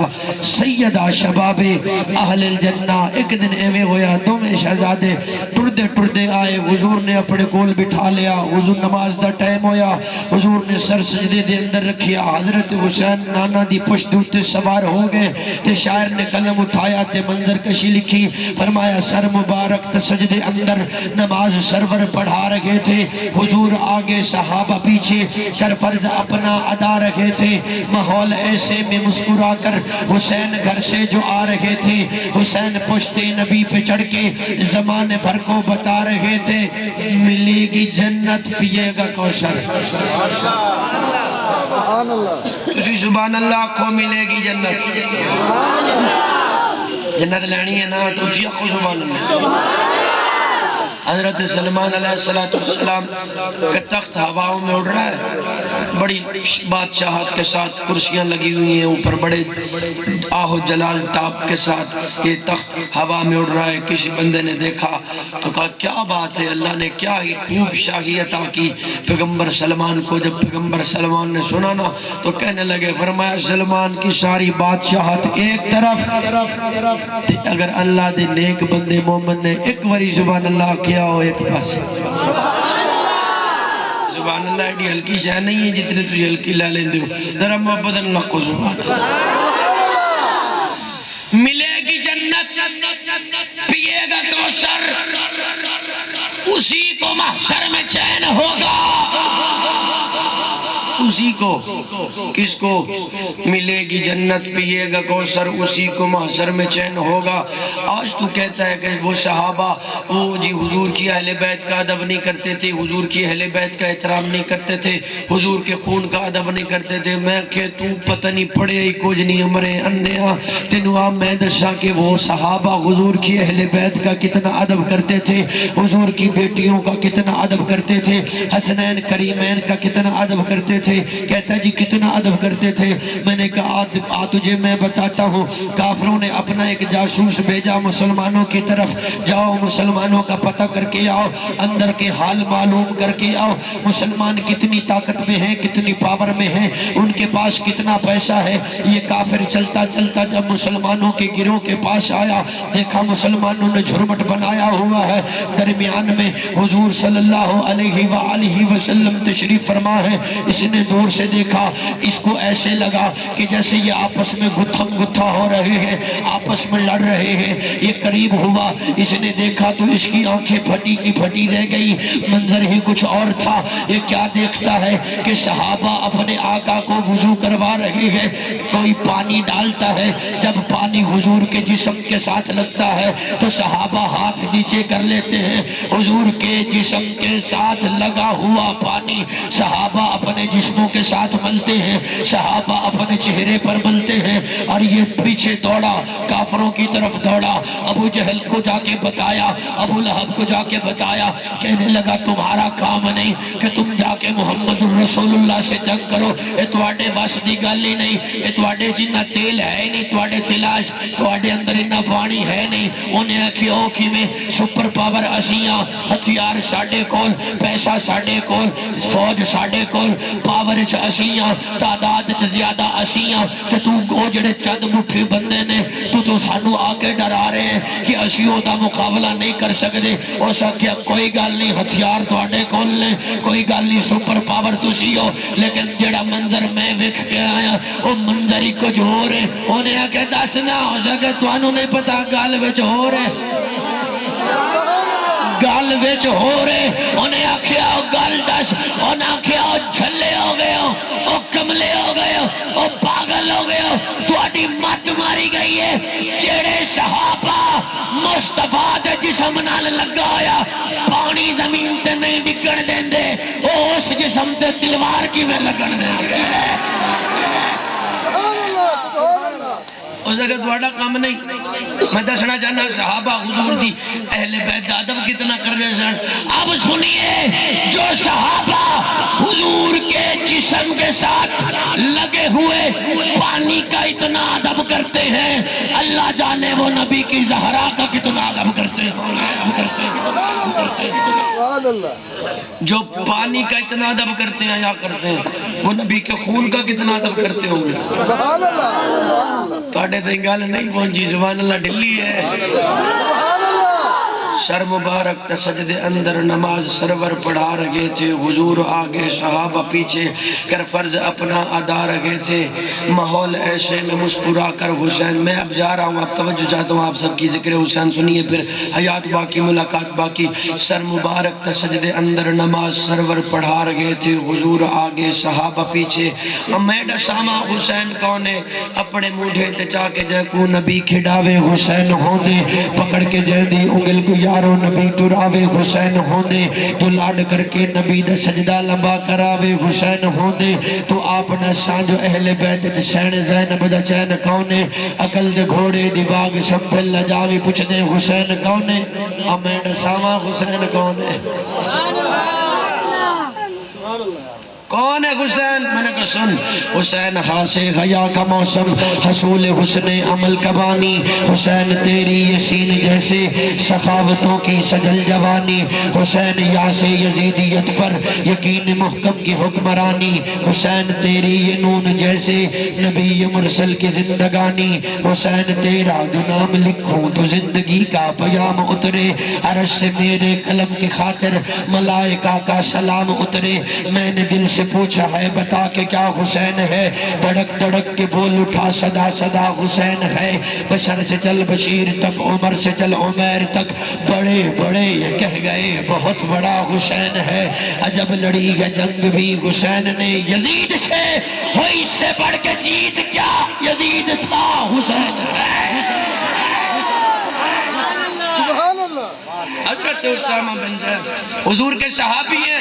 سیدہ شباب اہل الجنہ۔ ایک دن ایوے ہویا دو میں شہزادے ٹردے آئے، حضور نے اپنے کول بٹھا لیا، حضور نماز دا ٹائم ہویا، حضور نے سر سجدے دے اندر رکھیا، حضرت حسین نانا دی پشت دوتے سوار ہو گئے تے شاعر نے قلم اٹھایا تے منظر کشی لکھی، فرمایا سر مبارک تے سجدے اندر نماز سرور پڑھا رکھے تھے، حضور آگے صحابہ پیچھے کر فرض اپنا ادا رکھے تھے، ماحول ایسے میں مسکرا کر حسین گھر سے جو آ رہے تھے، حسین پشت نبی پہ چڑھ کے زمانے بھر کو بتا رہے تھے ملے گی جنت پیے گا کوثر۔ تسی سبحان اللہ کو ملے گی جنت، جنت لینی ہے نا تو جی کو سبحان اللہ۔ حضرت سلمان علیہ السلام کا تخت ہواؤں میں اڑ رہا ہے، بڑی بادشاہت کے ساتھ کرسیاں لگی ہوئی ہیں، اوپر بڑے آہ و جلال تاب کے ساتھ یہ تخت ہوا میں اڑ رہا ہے۔ کسی بندے نے دیکھا تو کہا کیا بات ہے، اللہ نے کیا ہی خوب شاہی عطا کی پیغمبر سلمان کو۔ جب پیغمبر سلمان نے سنا نا تو کہنے لگے، فرمایا سلمان کی ساری بادشاہت ایک طرف، اگر اللہ دے نیک بندے مومن نے ایک وری سبحان اللہ کیا ہو ایک پاس۔ سبحان اللہ ایڈی ہلکی شاہ نہیں ہے جتنے تجھے ہلکی لے لیندے ہو، ذرا محبت اللہ کو سبحان ملے گی جنت، پیے گا کوثر، اسی کو محشر میں چین ہوگا۔ اسی کو، کس کو؟ ملے گی جنت پیے گا کوثر، اسی کو محشر میں چین ہوگا۔ آج تو کہتا ہے کہ وہ صحابہ وہ جی حضور کی اہل بیت کا ادب نہیں کرتے تھے، حضور کی اہل بیت کا احترام نہیں کرتے تھے، حضور کے خون کا ادب نہیں کرتے تھے۔ میں کہ تو پتہ نہیں پڑے ہی کچھ نہیں ہمارے انیا تینوں آپ میں دشا کہ وہ صحابہ حضور کی اہل بیت کا کتنا ادب کرتے تھے، حضور کی بیٹیوں کا کتنا ادب کرتے تھے، حسنین کریمین کا کتنا ادب کرتے تھے۔ کہتا جی کتنا ادب کرتے تھے۔ میں نے کہا تجھے میں بتاتا ہوں، کافروں نے اپنا ایک جاسوس بھیجا مسلمانوں کی طرف، جاؤ مسلمانوں کا پتہ کر کے آؤ، اندر کے حال معلوم کر کے آؤ، مسلمان کتنی طاقت میں ہیں، کتنی پاور میں ہیں، ان کے پاس کتنا پیسہ ہے۔ یہ کافر چلتا چلتا جب مسلمانوں کے گروہ کے پاس آیا، دیکھا مسلمانوں نے جھرمٹ بنایا ہوا ہے، درمیان میں حضور صلی اللہ علیہ وآلہ وسلم تشریف فرما ہے۔ اس نے دور سے دیکھا، اس کو ایسے لگا کہ جیسے یہ آپس میں گتھم گتھا ہو رہے ہیں، آپس میں لڑ رہے ہیں۔ یہ قریب ہوا، اس نے دیکھا تو اس کی آنکھیں پھٹی کی پھٹی رہ گئی، منظر ہی کچھ اور تھا۔ یہ کیا دیکھتا ہے کہ صحابہ اپنے آقا کو وضو کروا رہے ہیں، کوئی پانی ڈالتا ہے، جب پانی حضور کے جسم کے ساتھ لگتا ہے تو صحابہ ہاتھ نیچے کر لیتے ہیں، حضور کے جسم کے ساتھ لگا ہوا پانی صحابہ اپنے جسموں کے ساتھ ملتے ہیں، صحابہ اپنے چہرے پر ملتے ہیں، اور یہ پیچھے دوڑا، کافروں کی طرف دوڑا، ابو جہل کو جا کے بتایا، ابو لہب کو جا کے بتایا، کہنے لگا تمہارا کام نہیں کہ تم جا کے محمد الرسول اللہ سے جنگ کرو، اے تواڈے بس دی گل ہی نہیں، اے تواڈے جنہ تیل ہے نہیں، تواڈے تلاش، تواڈے اندر اتنا پانی ہے نہیں۔ انہیں کیوں کی میں سپر پاور اسیاں، ہتھیار ساڈے کول، پیسہ ساڈے کول، فوج ساڈے کول، پاور چ اسیاں، تعداد چ زیادہ اسیاں، تے تو وہ جڑے چند مٹھی بندے نے تو سانو آ کے ڈرا رہے ہیں کہ اسیوں دا مقابلہ نہیں کر سکتے۔ اس آخیا کوئی گل نہیں، ہتھیار تواڈے کول نے، کوئی گل نہیں، سپر پاور تسی ہو، لیکن جڑا منظر میں ویکھ کے آیا وہ منظر ہی کچھ ہو رہے۔ انہیں آ کے دس نہ ہو سکے تانوں نہیں پتا گل وچ ہو رہے، گل وچ ہو رہے۔ انہیں آکھیا او گل دس، انہیں آکھیا او جھلے ہو گئے ہو، او کملے ہو گئے ہو، او پاگل ہو گئے ہو، تواڈی مت ماری گئی ہے۔ جڑے صحابہ مصطفیٰ دے جسم نال لگا ہویا پانی زمین تے نہیں ڈگن دیندے، او اس جسم تے تلوار کیویں لگن دیندے؟ اس جگہ تواڈا کام نہیں۔ میں دسنا چاہنا صحابہ حضور دی اہل بیت دا ادب کتنا کر دے سن۔ اب سنیے، جو صحابہ حضور کے جسم کے ساتھ لگے ہوئے پانی کا اتنا ادب کرتے ہیں، اللہ جانے وہ نبی کی زہرا کا کتنا ادب کرتے ہیں۔ جو پانی کا اتنا ادب کرتے ہیں یا کرتے ہیں، وہ نبی کے خون کا کتنا ادب کرتے ہوں گے۔ تواڈے تے گل نہیں پہنچی، سبحان اللہ ڈلی ہے۔ سر مبارک تے سجدے اندر نماز سرور پڑھا رہے تھے، حضور آگے صحابہ پیچھے کر فرض اپنا ادا رہے تھے۔ ماحول ایسے میں مسکرا کر حسین، میں اب جا رہا ہوں، آپ توجہ چاہتا ہوں، آپ سب کی ذکر حسین سنیے، پھر حیات باقی ملاقات باقی۔ سر مبارک تے سجدے اندر نماز سرور پڑھا رہے تھے، حضور آگے صحابہ پیچھے۔ امیڈ ساما حسین کونے اپنے موڈھے تے چاہ کے جے کو نبی کھڑاوے حسین ہوندے، پکڑ کے جے دی انگل کو یارو نبی تراوے حسین ہوندے، تو لاڈ کر کے نبی دا سجدہ لمبا کراوے حسین ہوندے، تو آپ نہ سانجو اہل بیت تے سین زینب دا چین کونے، عقل دے گھوڑے دی باغ سنبھل لجاوی پوچھ دے حسین کونے، امیڈ ساما حسین کونے۔ کون ہے حسین؟ میں نے کہا سن، حسین خاص غیا کا موسم، حصول حسن عمل کا بانی، حسین تیری یہ سین جیسے سخاوتوں کی سجل جوانی، حسین یاس یزیدیت پر یقین محکم کی حکمرانی، حسین تیری یہ نون جیسے نبی مرسل کی زندگانی، حسین تیرا جو نام لکھوں تو زندگی کا پیام اترے، عرش سے میرے قلم کی خاطر ملائکہ کا سلام اترے، میں نے دل سے پوچھا ہے بتا کہ کیا حسین ہے، دھڑک دھڑک کے بول اٹھا صدا صدا حسین ہے، بشر سے چل بشیر تک، عمر سے چل عمیر تک، بڑے بڑے یہ کہہ گئے بہت بڑا حسین ہے، عجب لڑی ہے جنگ بھی حسین نے یزید سے، ہوئی اس سے بڑھ کے جیت کیا، یزید تھا حسین ہے۔ حضرت اسامہ بن زید حضور کے صحابی ہیں،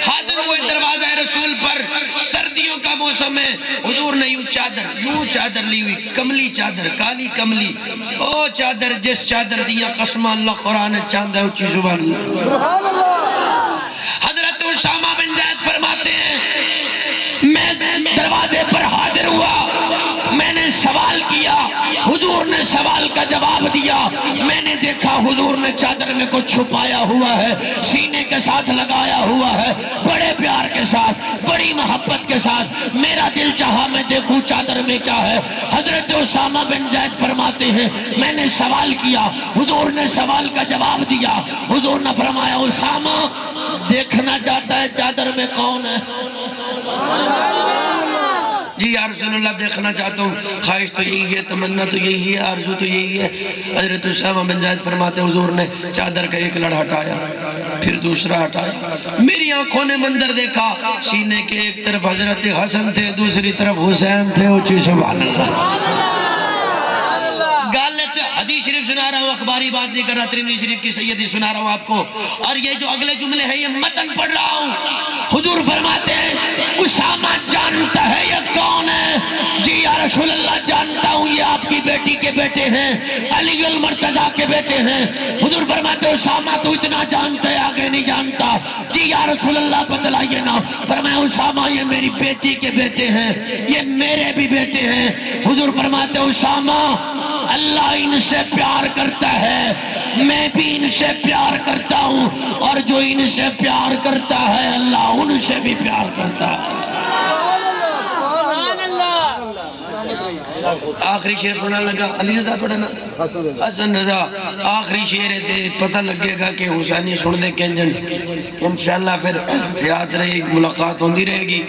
حاضر ہوئے دروازہ رسول پر، سردیوں کا موسم ہے، حضور نے یوں چادر لی ہوئی، کملی چادر، کالی کملی، او چادر جس چادر دیا قسمہ اللہ قرآن چاند ہے اچھی زبان اللہ۔ حضرت اسامہ بن زید فرماتے ہیں میں دروازے پر حاضر ہوا، میں نے سوال کیا، حضور نے سوال کا جواب دیا، میں نے دیکھا حضور نے چادر میں کو چھپایا ہوا ہے، سینے کے ساتھ لگایا ہوا ہے، بڑے پیار کے ساتھ، بڑی محبت کے ساتھ، میرا دل چاہا میں دیکھوں چادر میں کیا ہے۔ حضرت اسامہ بن زید فرماتے ہیں میں نے سوال کیا، حضور نے سوال کا جواب دیا، حضور نے فرمایا اسامہ دیکھنا چاہتا ہے چادر میں کون ہے؟ جی یا رسول اللہ دیکھنا چاہتا ہوں، خواہش تو یہی ہے، تمنا تو یہی ہے، آرزو تو یہی ہے۔ حضرت اسامہ بن زید فرماتے حضور نے چادر کا ایک لڑ ہٹایا، پھر دوسرا ہٹایا، میری آنکھوں نے منظر دیکھا، سینے کے ایک طرف حضرت حسن تھے، دوسری طرف حسین تھے، اچھی سبحان اللہ۔ حدیث شریف سنا رہا ہوں، اخباری بات نہیں کر رہا، ترمذی شریف کی سیدی سنا رہا ہوں آپ کو، اور یہ جو اگلے جملے ہیں یہ متن پڑھ رہا ہوں۔ حضور فرماتے ہیں اسامہ جانتا ہے یہ کون ہے؟ جی یا رسول اللہ جانتا ہوں، یہ آپ کی بیٹی کے بیٹے ہیں، علی المرتضیٰ کے بیٹے ہیں۔ حضور فرماتے ہیں اسامہ تو اتنا جانتا ہے آگے نہیں جانتا؟ جی یا رسول اللہ بتلائیے نا۔ فرمایا اسامہ یہ میری بیٹی کے بیٹے ہیں، یہ میرے بھی بیٹے ہیں۔ حضور فرماتے ہیں اسامہ اللہ ان سے پیار کرتا ہے، میں بھی ان سے پیار کرتا ہوں، اور جو ان سے پیار کرتا ہے اللہ ان سے بھی پیار کرتا ہے۔ آخری شعر سنا لگا، علی رضا پڑھنا، حسن رضا، آخری شعر دے پتہ لگے گا کہ حسینی سن دے کنجن، انشاءاللہ پھر یاد رہے گی، ملاقات ہوندی رہے گی۔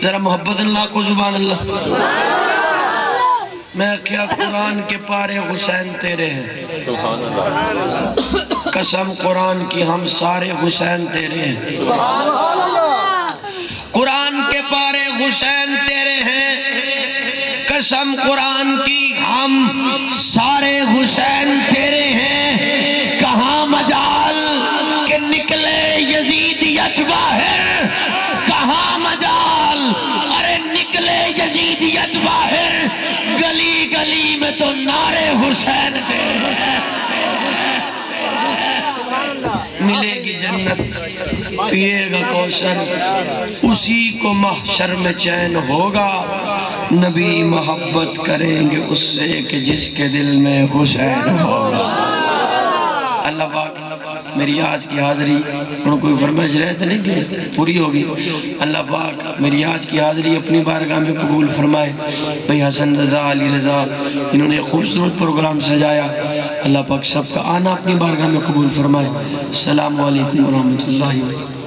ذرا محبت اللہ کو زبان اللہ۔ میں کیا قرآن کے پارے حسین تیرے ہیں، قسم قرآن کی ہم سارے حسین تیرے ہیں، قرآن کے پارے حسین تیرے ہیں، قسم قرآن کی ہم سارے حسین تیرے ہیں۔ کہاں مجال کہ نکلے یزیدیت باہر، کہاں مجال ارے نکلے یزیدیت باہر، گلی گلی میں تو نعرے حسین تھے۔ ملے گی جنت پیے گا کوثر، اسی کو محشر میں چین ہوگا، نبی محبت کریں گے اس سے کہ جس کے دل میں حسین ہوگا۔ اللہ پاک میری آج کی حاضری، انہوں کوئی فرمائش رہتے نہیں کہ پوری ہوگی، اللہ پاک میری آج کی حاضری اپنی بارگاہ میں قبول فرمائے۔ بھئی حسن رضا، علی رضا، انہوں نے خوبصورت پروگرام سجایا، اللہ پاک سب کا آنا اپنی بارگاہ میں قبول فرمائے۔ السلام علیکم ورحمۃ اللہ وبرکاتہ۔